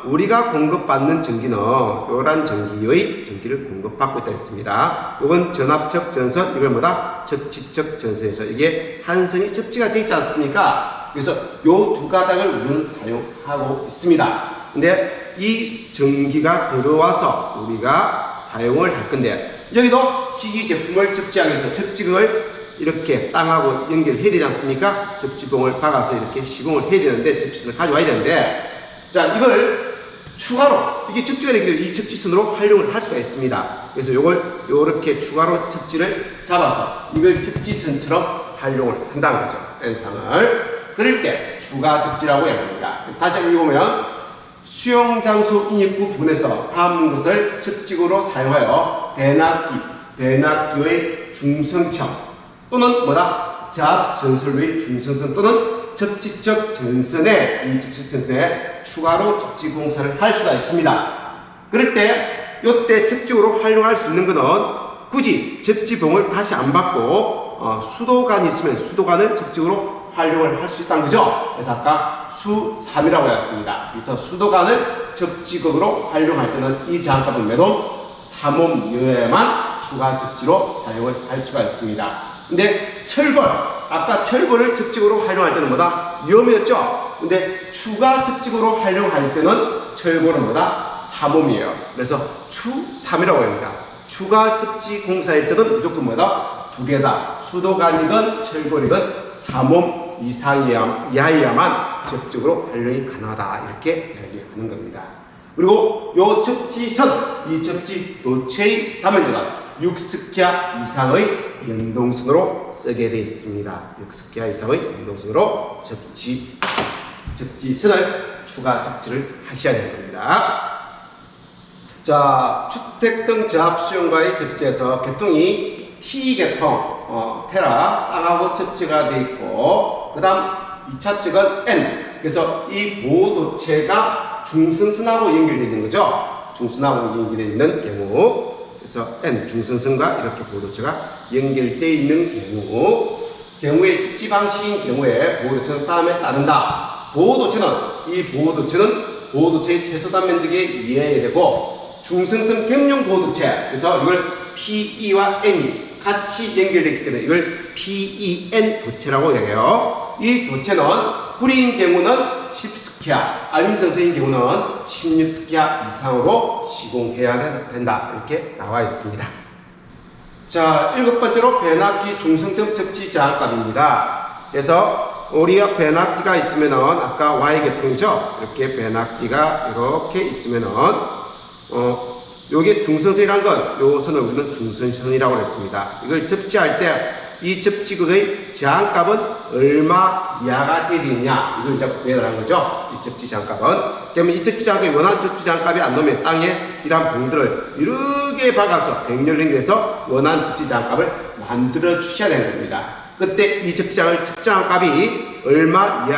우리가 공급받는 전기는 요란 전기의 전기를 공급받고 있다 했습니다. 이건 전압적 전선, 이걸 뭐다? 접지적 전선에서 이게 한 선이 접지가 되어 있지 않습니까? 그래서 요 두 가닥을 우리는 사용하고 있습니다. 근데 이 전기가 들어와서 우리가 사용을 할 건데, 여기도 기기 제품을 접지하기 위해서 접지극을 이렇게 땅하고 연결해야 되지 않습니까? 접지봉을 박아서 이렇게 시공을 해야 되는데, 접지선을 가져와야 되는데, 자, 이걸 추가로, 이게 접지가 되기 때문에 이 접지선으로 활용을 할 수가 있습니다. 그래서 요걸 요렇게 추가로 접지를 잡아서 이걸 접지선처럼 활용을 한다는 거죠. N상을. 그럴 때 추가 접지라고 얘기합니다. 그래서 다시 한번 읽어보면, 수용장소 인입구 부분에서 다음 것을 접지구로 사용하여 배납기의 중성청 또는 뭐다? 자압 전선의 중성선 또는 접지적 전선에, 이 접지적 전선에 추가로 접지 공사를 할 수가 있습니다. 그럴 때 요때 접지구로 활용할 수 있는 것은 굳이 접지봉을 다시 안 받고 수도관이 있으면 수도관을 접지구로 활용을 할 수 있다는 거죠. 그래서 아까 수3이라고 했습니다. 그래서 수도관을 접지극으로 활용할 때는 이 저항값은 매도 3옴 이하에만 추가 접지로 사용을 할 수가 있습니다. 근데 철골, 아까 철골을 접지구로 활용할 때는 뭐다? 위험이었죠? 근데 추가 접지구로 활용할 때는 철골은 뭐다? 3옴이에요. 그래서 추3이라고 합니다. 추가 접지 공사일 때는 무조건 뭐다? 두 개다. 수도관이건 철골이건 3옴 이하여야만 접지구로 활용이 가능하다. 이렇게 이야기하는 겁니다. 그리고 요 접지선, 이 접지 도체의 단면적은 6스키야 이상의 연동선으로 쓰게 되어 있습니다. 6스키야 이상의 연동선으로 접지선을 추가 접지를 하셔야 되는 겁니다. 자, 주택 등 저압 수용과의 접지에서 계통이 T계통, 테라, 땅하고 접지가 되어 있고, 그 다음 2차 측은 N. 그래서 이 보도체가 중선선하고 연결되어 있는 거죠. 중선하고 연결되어 있는 경우. 그래서 N, 중선선과 이렇게 보도체가 연결되어 있는 경우의 접지 방식인 경우에 보도체는 다음에 따른다. 이 보도체는 보도체의 최소 단면적에 의해야 되고, 중선선 경용 보도체, 그래서 이걸 PE와 N이 같이 연결되기 때문에 이걸 PEN 도체라고 얘기해요. 이 도체는 구리인 경우는 10스키야, 알루미늄 전선인 경우는 16스키야 이상으로 시공해야 된다. 이렇게 나와 있습니다. 자, 7번째로 배납기 중성점 접지 저항값입니다. 그래서 우리가 배납기가 있으면은 아까 Y계통이죠. 이렇게 배납기가 이렇게 있으면은 요게 중선선이라는 건, 요 선을 우리는 중선선이라고 했습니다. 이걸 접지할 때, 이 접지극의 저항값은 얼마 이하가 되어 있냐, 이걸 이제 구해야 하는 거죠. 이 접지 저항값은. 그러면 이 접지 저항값이 원하는 접지 저항값이 안 나오면 땅에 이러한 봉들을 이렇게 박아서 백렬 연결해서 원하는 접지 저항값을 만들어 주셔야 되는 겁니다. 그때 이 접지 저항값이 얼마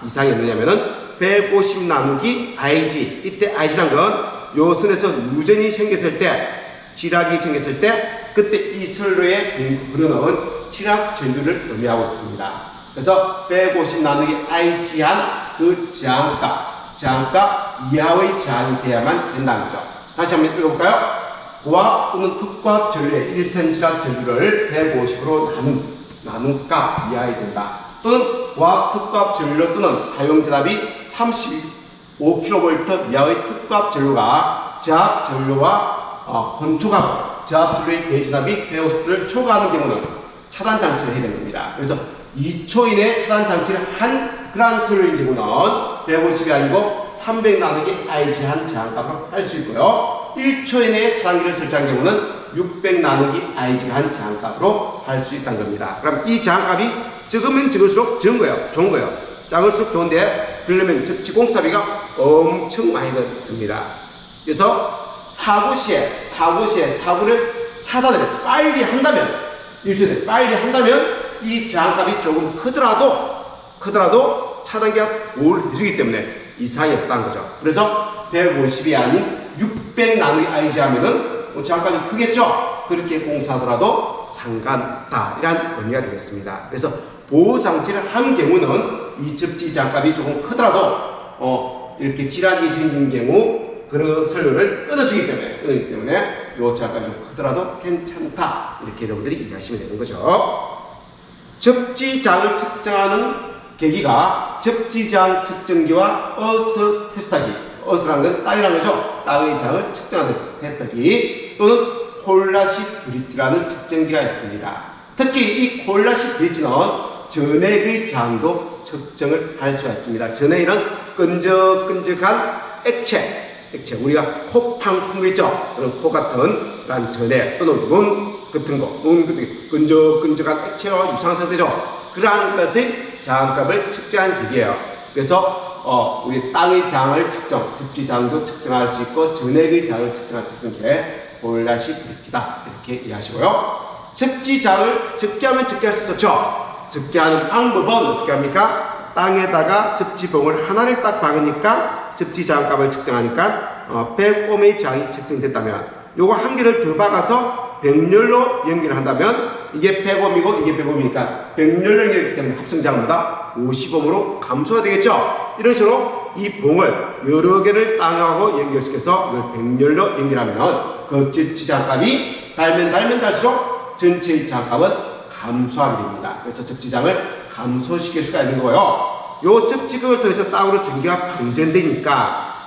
이상이었느냐면은 150 나누기 IG. 이때 IG란 건 요 선에서 누전이 생겼을 때, 지락이 생겼을 때, 그때 이 선로에 불어넣은 지락 전류를 의미하고 있습니다. 그래서 150 나누기 IG한 그 저항값, 저항값 이하의 저항이 돼야만 된다는 거죠. 다시 한번 읽어볼까요? 고압 또는 극고압 전류의 1cm란 전류를 150으로 나눈 값 이하이 된다. 또는 고압 특고압 전류 또는 사용 전압이 35kV 이하의 특고압 전류가 저압 전류와 혼초하고 저압 전류의 대전압이 150V를 초과하는 경우는 차단 장치를 해야 됩니다. 그래서 2초 이내에 차단 장치를 한 그런 소요인 경우는 150이 아니고 300 나누기 IG한 저항값을 할 수 있고요. 1초 이내에 차단기를 설치한 경우는 600 나누기 IG한 저항값으로 할 수 있다는 겁니다. 그럼 이 저항값이 적으면 적을수록 좋은 거예요. 작을수록 좋은데 그러려면 접지공사비가 엄청 많이 듭니다. 그래서 사고 시에 사고를 차단을 빨리 한다면, 일주일에 빨리 한다면 이 저항값이 조금 크더라도 차단기가 보호를 해주기 때문에 이상이 없다는 거죠. 그래서 150이 아닌 600 나누기 IG 하면은 저항값이 크겠죠? 그렇게 공사하더라도 상관없다. 이런 의미가 되겠습니다. 그래서 보호장치를 한 경우는 이 접지 저항값이 조금 크더라도 이렇게 질환이 생긴 경우 그런 선료를 끊어주기 때문에 이 저항값이 크더라도 괜찮다. 이렇게 여러분들이 이해하시면 되는 거죠. 접지장을 측정하는 계기가 접지장 측정기와 어스 테스터기, 어스라는 건 땅이라는 거죠. 땅의 장을 측정하는 테스터기 또는 콜라식 브릿지라는 측정기가 있습니다. 특히 이 콜라식 브릿지는 전액의 장도 측정을 할 수가 있습니다. 전액은 끈적끈적한 액체 우리가 코 팡풍 있죠. 그런 코 같은 그런 전액 또는 눈 같은 거, 끈적끈적한 액체와 유사한 상태죠. 그러한 것의 저항값을 측정한 기계예요. 그래서 우리 땅의 장을 접지장도 측정할 수 있고 전액의 장을 측정할 수 있는 게 콜라식 브릿지다. 이렇게 이해하시고요. 접지장을 적게하면 적게할 수 있죠. 적게하는 방법은 어떻게 합니까? 땅에다가 접지봉을 하나를 딱 박으니까 접지장값을 측정하니까 100ohm의 장이 측정됐다면 요거 한 개를 더 박아서 백열로 연결을 한다면 이게 100ohm이고 이게 100ohm이니까 백열로 연결이기 때문에 합성장보다 50ohm으로 감소가 되겠죠. 이런 식으로 이 봉을 여러 개를 땅하고 연결시켜서 이걸 백열로 연결하면 그 접지장값이 달면 달수록 전체의 장값은 감소하게 됩니다. 그래서 접지장을 감소시킬 수가 있는 거고요. 요 접지극을 통해서 땅으로 전기가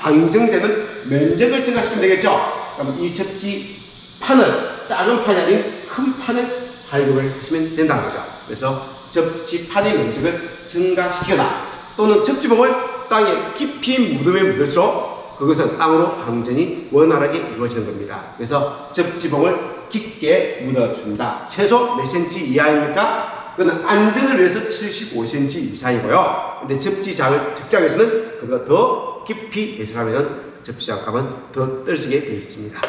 방정되는 면적을 증가시키면 되겠죠. 그럼 이 접지판을 작은 판이 아닌 큰 판을 발굴을 하시면 된다는 거죠. 그래서 접지판의 면적을 증가시키거나 또는 접지봉을 땅에 깊이 묻으면 묻을수록 그것은 땅으로 방전이 원활하게 이루어지는 겁니다. 그래서 접지봉을 깊게 묻어준다. 최소 몇 cm 이하입니까? 그건 안전을 위해서 75cm 이상이고요. 근데 접지장에서는 그보다 더 깊이 예술하면 접지장 값은 더 떨어지게 되어 있습니다.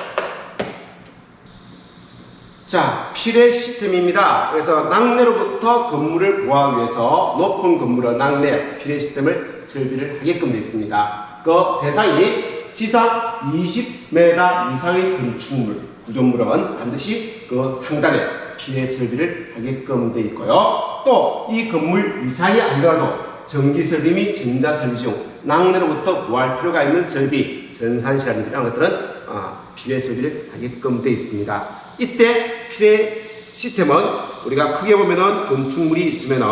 자, 피레 시스템입니다. 그래서 낙뢰로부터 건물을 보호하기 위해서 높은 건물의 낙뢰 피레 시스템을 설비를 하게끔 되어 있습니다. 그 대상이 지상 20m 이상의 건축물, 구조물은 반드시 그 상단에 피레 설비를 하게끔 되어 있고요. 또 이 건물 이상이 아니더라도 전기 설비 및 전자 설비 중 낙뢰로부터 보호할 필요가 있는 설비, 전산시라든지 이런 것들은 피레 설비를 하게끔 되어 있습니다. 이때 피레 시스템은 우리가 크게 보면은 건축물이 있으면은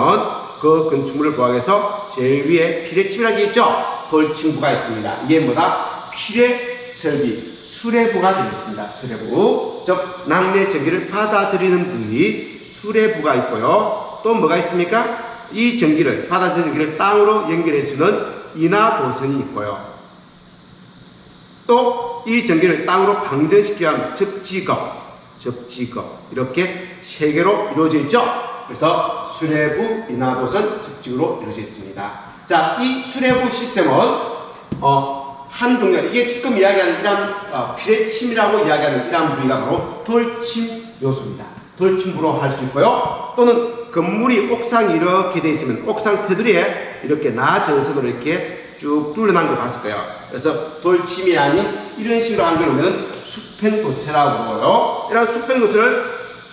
그 건축물을 보호하기 위해서 제일 위에 피레침이라는 게 있죠. 돌침부가 있습니다. 이게 뭐다? 피레 설비, 수레부가 되겠습니다. 수레부. 즉, 낙뢰 전기를 받아들이는 부위, 수레부가 있고요. 또 뭐가 있습니까? 이 전기를, 받아들이는 전기를 땅으로 연결해주는 인하도선이 있고요. 또 이 전기를 땅으로 방전시키기 위한 접지거 이렇게 세 개로 이루어져 있죠. 그래서 수레부, 인하도선, 접지구로 이루어져 있습니다. 자, 이 수레부 시스템은 한 종류, 이게 지금 이야기하는 이런 피레침이라고 이야기하는 이런 부위가 바로 돌침 요소입니다. 돌침부로 할 수 있고요. 또는 건물이 옥상이 이렇게 되어 있으면 옥상 테두리에 이렇게 나전선으로 이렇게 쭉 둘러난 걸 봤을 거예요. 그래서 돌침이 아닌 이런 식으로 한 걸 우리는 수평도체라고 부르고요. 이런 수평도체를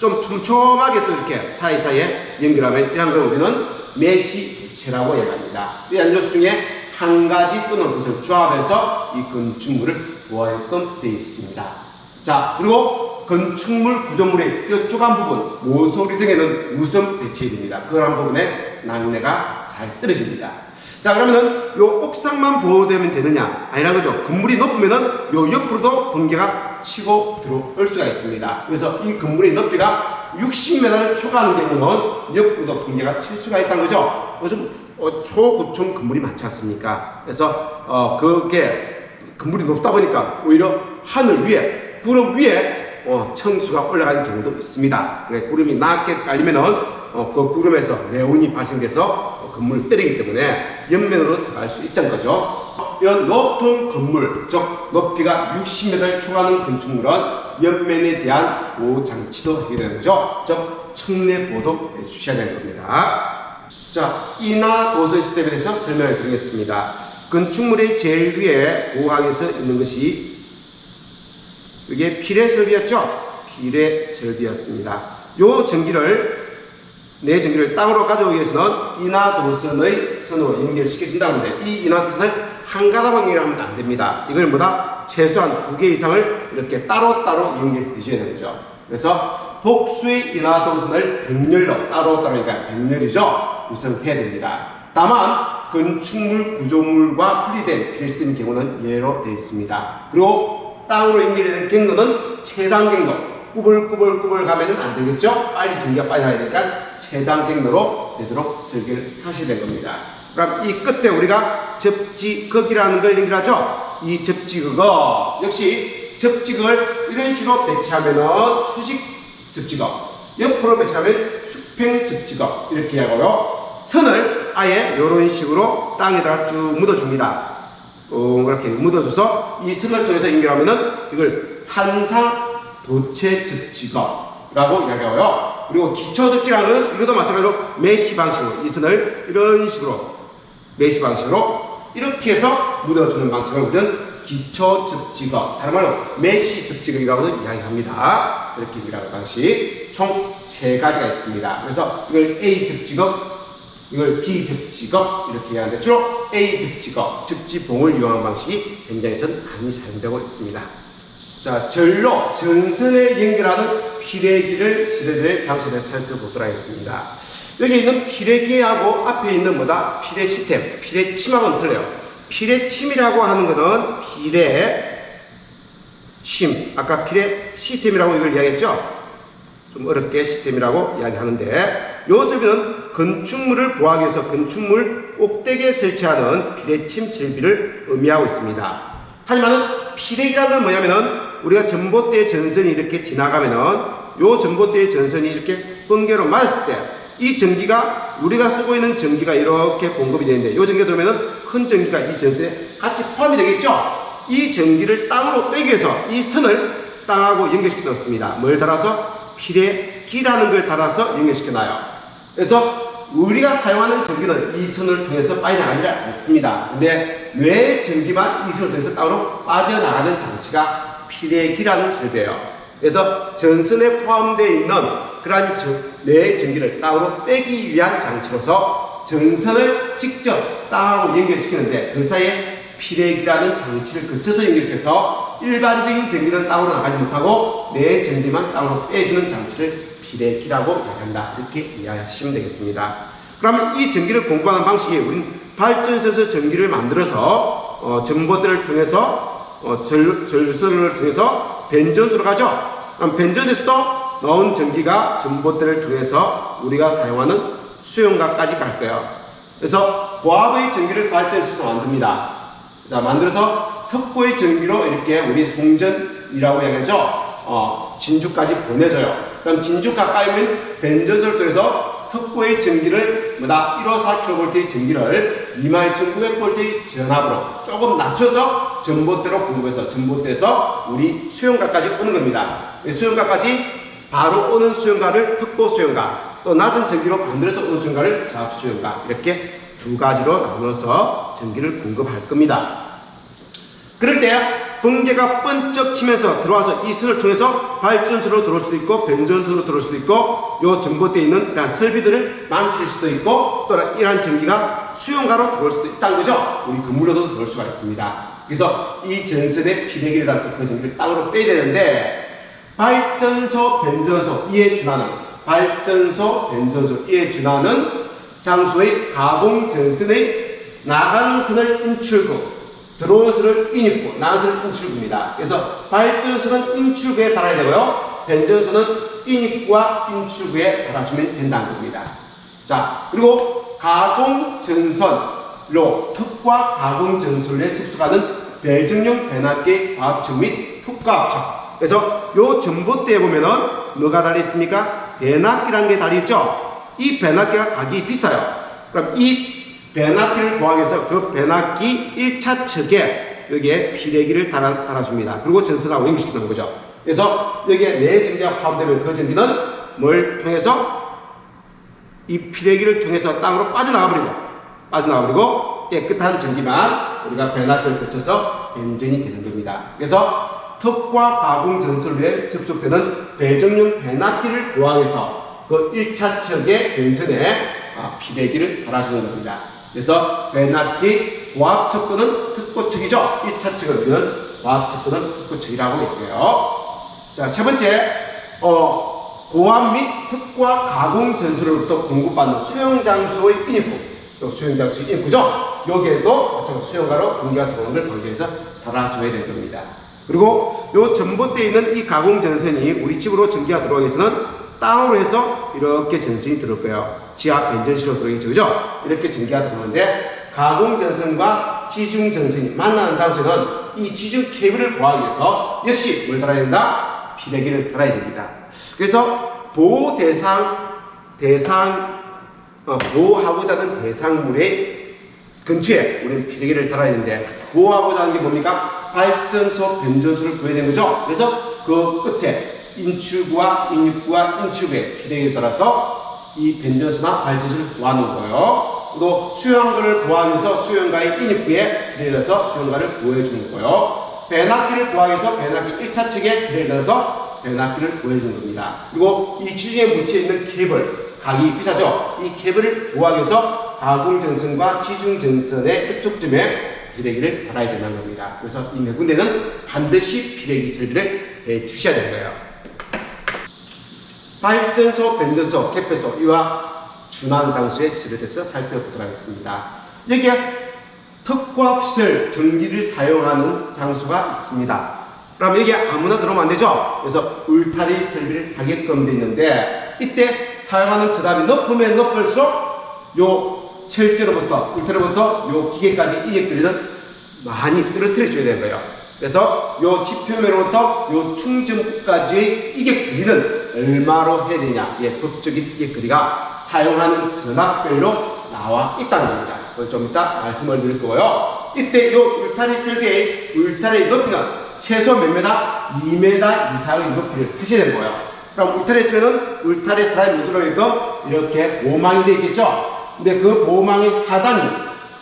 좀 촘촘하게 또 이렇게 사이사이에 연결하면 이런 걸 우리는 메시 도체라고 얘기합니다. 이 요소 중에 한 가지 또는 그것을 조합해서 이 건축물을 보아게끔 되어 있습니다. 자, 그리고 건축물 구조물의 뾰족한 부분, 모서리 등에는 우선 배치해야 됩니다. 그런 부분에 난내가 잘 떨어집니다. 자, 그러면은 요 옥상만 보호되면 되느냐? 아니라는 거죠. 건물이 높으면은 요 옆으로도 번개가 치고 들어올 수가 있습니다. 그래서 이 건물의 높이가 60m를 초과하는 경우는 옆으로도 번개가 칠 수가 있다는 거죠. 요즘 초고층 건물이 많지 않습니까? 그래서 그게 건물이 높다 보니까 오히려 하늘 위에, 구름 위에 청수가 올라가는 경우도 있습니다. 그래, 구름이 낮게 깔리면은 그 구름에서 내운이 발생돼서 건물을 때리기 때문에 옆면으로 들어갈 수 있다는 거죠. 이런 높은 건물, 즉 높이가 60m를 초과하는 건축물은 옆면에 대한 보호 장치도 해줘야 되는 거죠. 즉 청내 보호도 해주셔야 되는 겁니다. 자, 인하 도선 시스템에 대해서 설명을 드리겠습니다. 건축물의 제일 위에 보호하기 위해서 있는 것이 이게 피레 설비였죠? 피레 설비였습니다. 요 전기를 땅으로 가져오기 위해서는 인하도선의 선으로 연결시켜준다는데 이 인하도선을 한 가닥만 연결하면 안 됩니다. 이걸 최소한 2개 이상을 이렇게 따로따로 연결해 주셔야 되는 거죠. 그래서 복수의 인하도선을 병렬로 따로따로니까 병렬이죠. 구성해야 됩니다. 다만 건축물 구조물과 분리된 필수적인 경우는 예로 되어 있습니다. 그리고 땅으로 연결된 경로는 최단 경로, 꾸불꾸불 가면은 안 되겠죠? 빨리 전기가 빨리 나야 되니까 최단 경로로 되도록 설계를 하셔야 될 겁니다. 그럼 이 끝에 우리가 접지극이라는 걸 연결하죠? 이 접지극은 역시 접지극을 이런 식으로 배치하면은 수직 접지극, 옆으로 배치하면 수평 접지극 이렇게 하고요. 선을 아예 이런 식으로 땅에다가 쭉 묻어줍니다. 이렇게 묻어줘서 이 선을 통해서 연결하면은 이걸 한상 도체 접지극이라고 이야기하고요. 그리고 기초 접지라는 건 이것도 마찬가지로 메시 방식으로 이 선을 이런 식으로 메시 방식으로 이렇게 해서 묻어주는 방식을 우리는 기초 접지극, 다른 말로 메시 접지극이라고도 이야기합니다. 이렇게 이야기하는 방식 총 3가지가 있습니다. 그래서 이걸 A 접지극, 이걸 B 접지극 이렇게 이야기하는데 주로 A 접지극, 접지봉을 이용한 방식이 현장에서는 많이 사용되고 있습니다. 자, 절로 전선에 연결하는 피레기를 실어줄 장소에 살펴보도록 하겠습니다. 여기 있는 피레기하고 앞에 있는 피레 시스템, 피레침하고는 틀려요. 피레침이라고 하는 것은 피레침, 아까 피레 시스템이라고 이걸 이야기했죠? 좀 어렵게 시스템이라고 이야기하는데 이 설비는 건축물을 보호하기 위해서 건축물 꼭대기에 설치하는 피레침 설비를 의미하고 있습니다. 하지만 피레기라는 건 뭐냐면은 우리가 전봇대의 전선이 이렇게 지나가면은 요 전봇대의 전선이 이렇게 번개로 맞았을 때 이 전기가 우리가 쓰고 있는 전기가 이렇게 공급이 되는데 요 전기가 들어오면은 큰 전기가 이 전선에 같이 포함이 되겠죠. 이 전기를 땅으로 빼기 위해서 이 선을 땅하고 연결시켜 놓습니다. 뭘 달아서? 피레기라는 걸 달아서 연결시켜 놔요. 그래서 우리가 사용하는 전기는 이 선을 통해서 빠져나가지 않습니다. 근데 뇌 전기만 이 선을 통해서 땅으로 빠져나가는 장치가 피레기라는 설비예요. 그래서 전선에 포함되어 있는 그러한 뇌 전기를 땅으로 빼기 위한 장치로서 전선을 직접 땅하고 연결시키는데 그 사이에 피레기라는 장치를 거쳐서 연결시켜서 일반적인 전기는 땅으로 나가지 못하고 뇌 전기만 땅으로 빼주는 장치를 피레기라고 이야기한다. 이렇게 이해하시면 되겠습니다. 그러면 이 전기를 공급하는 방식이 우리는 발전소에서 전기를 만들어서 전봇대를 통해서 절선을 통해서 변전소로 가죠. 그럼 변전소에서도 나온 전기가 전봇대를 통해서 우리가 사용하는 수용가까지 갈 거예요. 그래서 고압의 전기를 발전소에서 만듭니다. 자, 만들어서 특고의 전기로 이렇게 우리 송전이라고 얘기하죠. 진주까지 보내줘요. 그럼 진주 가까이 오면 변전소를 통해서 특고의 전기를 154kV의 전기를 22,900V의 전압으로 조금 낮춰서 전봇대로 공급해서 전봇대에서 우리 수용가까지 오는 겁니다. 수용가까지 바로 오는 수용가를 특보 수용가, 또 낮은 전기로 만들어서 오는 수용가를 자압 수용가, 이렇게 2가지로 나눠서 전기를 공급할 겁니다. 그럴 때 번개가 번쩍 치면서 들어와서 이 선을 통해서 발전소로 들어올 수도 있고 변전소로 들어올 수도 있고 요 전봇대에 있는 이러한 설비들을 망칠 수도 있고 또 이러한 전기가 수용가로 들어올 수도 있다는 거죠. 우리 그물로도 들어올 수가 있습니다. 그래서 이 전선의 피레기를 달아서 그 전기를 땅으로 빼야 되는데, 발전소, 변전소 이에 준하는 장소의 가공 전선의 나가는 선을 인출구, 들어오는 선을 인입구, 나가는 선을 인출구입니다. 그래서 발전소는 인출구에 달아야 되고요, 변전소는 인입구와 인출구에 달아주면 된다는 겁니다. 자, 그리고 가공 전선로 턱과 가공 전선에 접속하는 배정용 변압기 과압척 및 턱과압척. 그래서 요 전봇대에 보면은 뭐가 달려 있습니까? 변압기라는 게 달려 있죠. 이 변압기가 가격이 비싸요. 그럼 이 변압기를 구하기 위해서 그 변압기 1차 척에 여기에 피레기를 달아줍니다. 그리고 전선하고 연결시키는 거죠. 그래서 여기에 내 전기가 포함되면 그 전기는 뭘 통해서? 이 피레기를 통해서 땅으로 빠져나가버리고 깨끗한 전기만 우리가 변압기를 거쳐서 변전이 되는 겁니다. 그래서 턱과 가공 전선에 접속되는 배정용 변압기를 구하기 위해서 그 1차 척의 전선에 피레기를 달아주는 겁니다. 그래서 변압기 고압척 또는 특고척이죠. 1차 척을 우리는 고압척 또는 특고척이라고 했고요. 자, 세 번째, 고압 및 특과 가공 전선으로부터 공급받는 수용장소의 인입구, 또 수용장소의 인입구죠. 여기에도 마찬가지로 수용가로 공기가 들어오는 걸 방지해서 달아줘야 될 겁니다. 그리고 요 전봇대에 있는 이 가공 전선이 우리 집으로 전기가 들어오기 위해서는 땅으로 해서 이렇게 전선이 들어올 거예요. 지하 변전실로 들어오겠죠. 그죠? 이렇게 전기가 들어오는데, 가공 전선과 지중 전선이 만나는 장소에는 이 지중 케이블을 구하기 위해서 역시 뭘 달아야 된다? 피레기를 달아야 됩니다. 그래서 보호하고자 하는 대상물의 근처에 우리는 피레기를 달아야 되는데, 보호하고자 하는 게 뭡니까? 발전소, 변전소를 구해야 되는 거죠. 그래서 그 끝에 인출구와 인입구와 인출구에 피레기를 달아서 이 변전소나 발전소를 구하는 거예요. 또 수용가를 구하면서 수용가의 인입구에 피레기를 달아서 수용가를 구해주는 거예요. 변압기를 구하기 위해서 변압기 1차 측에 피레기를 달아서 변압기를 구해주는 겁니다. 그리고 이 지중해 물체에 있는 케이블, 가격이 비싸죠. 이 케이블을 구하기 위해서 가공전선과 지중전선의 접촉점에 피레기를 달아야 된다는 겁니다. 그래서 이 네 군데는 반드시 피레기 설비를 해 주셔야 되는 거예요. 발전소, 변전소, 개폐소 이와 준하는 장소에 설치돼서 살펴보도록 하겠습니다. 여기에 특고압시설 전기를 사용하는 장소가 있습니다. 그럼 여기 아무나 들어오면 안 되죠? 그래서 울타리 설비를 하게끔 되어 있는데, 이때 사용하는 저답이 높으면 높을수록 요 철제로부터, 울타리로부터 요 기계까지 이격거리는 많이 떨어뜨려 줘야 되는 거예요. 그래서 요 지표면으로부터 요 충전부까지의 이격거리는 얼마로 해야 되냐? 예, 법적인 이격거리가 사용하는 전압별로 나와 있다는 겁니다. 그걸 좀 이따 말씀을 드릴 거고요. 이때 요 울타리 설비의 울타리 높이는 최소 몇 미터? 2m 이상의 높이를 하셔야 되는 거예요. 그럼 울타리에 있으면은 울타리에 사람이 못 들어오게끔 이렇게 보호망이 되어 있겠죠? 근데 그 보호망의 하단이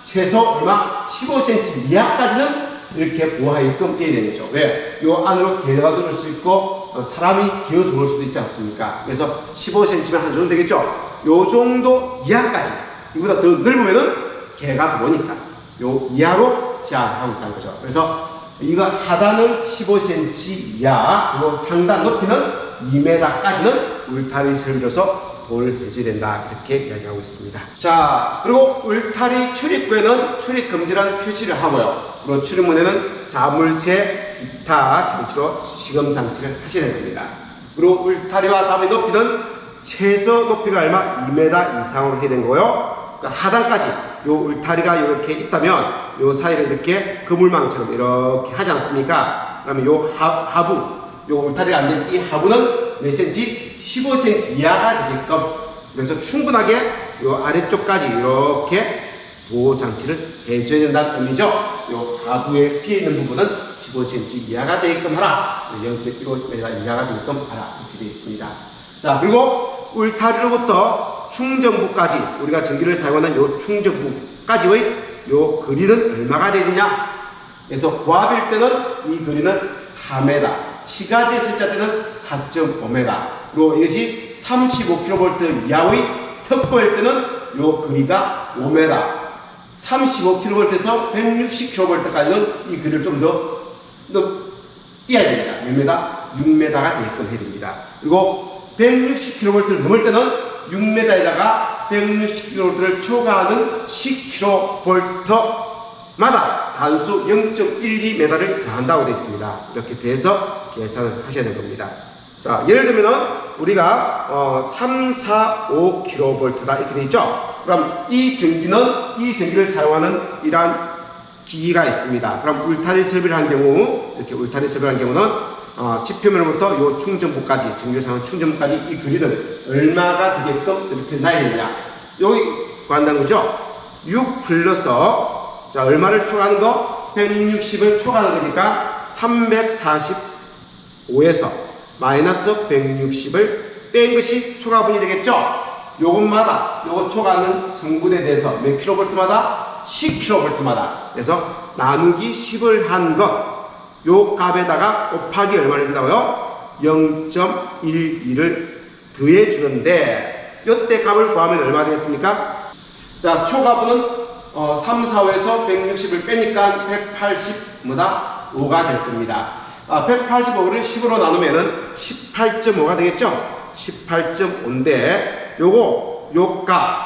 최소 얼마? 15cm 이하까지는 이렇게 보호하게끔 되어야 되는 거죠. 왜? 요 안으로 개가 들어올 수 있고, 사람이 기어 들어올 수도 있지 않습니까? 그래서 15cm면 한 정도 되겠죠? 요 정도 이하까지. 이보다 더 넓으면은 개가 들어오니까. 요 이하로 제한하고 있다는 거죠. 그래서 이거 하단은 15cm 이하, 그리고 상단 높이는 2m까지는 울타리 설비로서 보호를 해줘야 된다. 이렇게 이야기하고 있습니다. 자, 그리고 울타리 출입구에는 출입 금지라는 표시를 하고요. 그리고 출입문에는 자물쇠, 기타 장치로 시금 장치를 하셔야 됩니다. 그리고 울타리와 담의 높이는 최소 높이가 얼마? 2m 이상으로 해야 되는 거고요. 하단까지 요 울타리가 이렇게 있다면 요 사이를 이렇게 그물망처럼 이렇게 하지 않습니까? 그러면 요 하부, 요 울타리가 안 된 이 하부는 몇 cm? 15cm 이하가 되게끔, 그래서 충분하게 요 아래쪽까지 이렇게 보호 장치를 해줘야 된다는 의미죠. 요 하부에 피해 있는 부분은 15cm 이하가 되게끔 하라. 0.15m 이하가 되게끔 하라. 이렇게 되어 있습니다. 자, 그리고 울타리로부터 충전부까지, 우리가 전기를 사용하는 요 충전부까지의 요 거리는 얼마가 되느냐? 그래서 고압일 때는 이 거리는 4m, 시가지에 쓸자 때는 4.5m, 그리고 이것이 35kV 이하의 턱고일 때는 요 거리가 5m, 35kV에서 160kV까지는 이 길을 좀 더 띄어야 됩니다. 몇 메다? 6m가 되게끔 해야 됩니다. 그리고 160kV를 넘을 때는 6m에다가 160kV를 초과하는 10kV마다 단수 0.12m를 더한다고 되어 있습니다. 이렇게 돼서 계산을 하셔야 될 겁니다. 자, 예를 들면은 우리가 3, 4, 5kV다 이렇게 되어 있죠. 그럼 이 전기를 사용하는 이러한 기기가 있습니다. 그럼 울타리 설비를 한 경우, 이렇게 울타리 설비를 한 경우는 지표면부터 요 충전부까지, 전기를 사용하는 충전부까지 이 거리는 얼마가 되게끔 이렇게 나야 됩니다. 여기 구한다는 거죠. 6 플러스, 자, 얼마를 초과하는 거? 160을 초과하는 거니까 345에서 마이너스 160을 뺀 것이 초과분이 되겠죠? 요것마다, 요거 초과하는 성분에 대해서 몇 킬로볼트마다? 10kV마다. 그래서 나누기 10을 한 것, 요 값에다가 곱하기 얼마를 준다고요? 0.12를 더해 주는데, 요때 값을 구하면 얼마 되겠습니까? 자, 초가분은 3, 4, 5에서 160을 빼니까 180보다 5가 될 겁니다. 185를 10으로 나누면은 18.5가 되겠죠? 18.5인데, 요 값,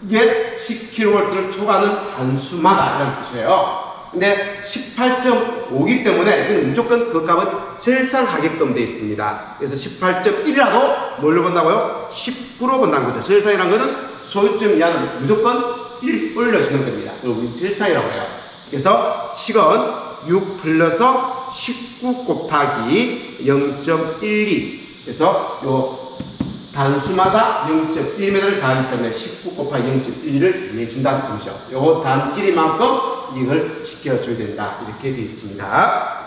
이게 10kV를 초과하는 단수마다 이런 뜻이에요. 근데 18.5기 때문에 이건 무조건 그 값은 절상하게끔 되어 있습니다. 그래서 18.1이라도 뭘로 본다고요? 19로 본다는 거죠. 절상이라는 것은 소유점 이하는 무조건 1 올려주는 겁니다. 그걸 우리 절상이라고 해요. 그래서 식은 6 플러스 19 곱하기 0.12. 그래서 요 단수마다 0.1m를 더하기 때문에 19 곱하기 0.1을 내준다는 뜻이죠. 요거 단 길이만큼 이걸 시켜줘야 된다. 이렇게 되어 있습니다.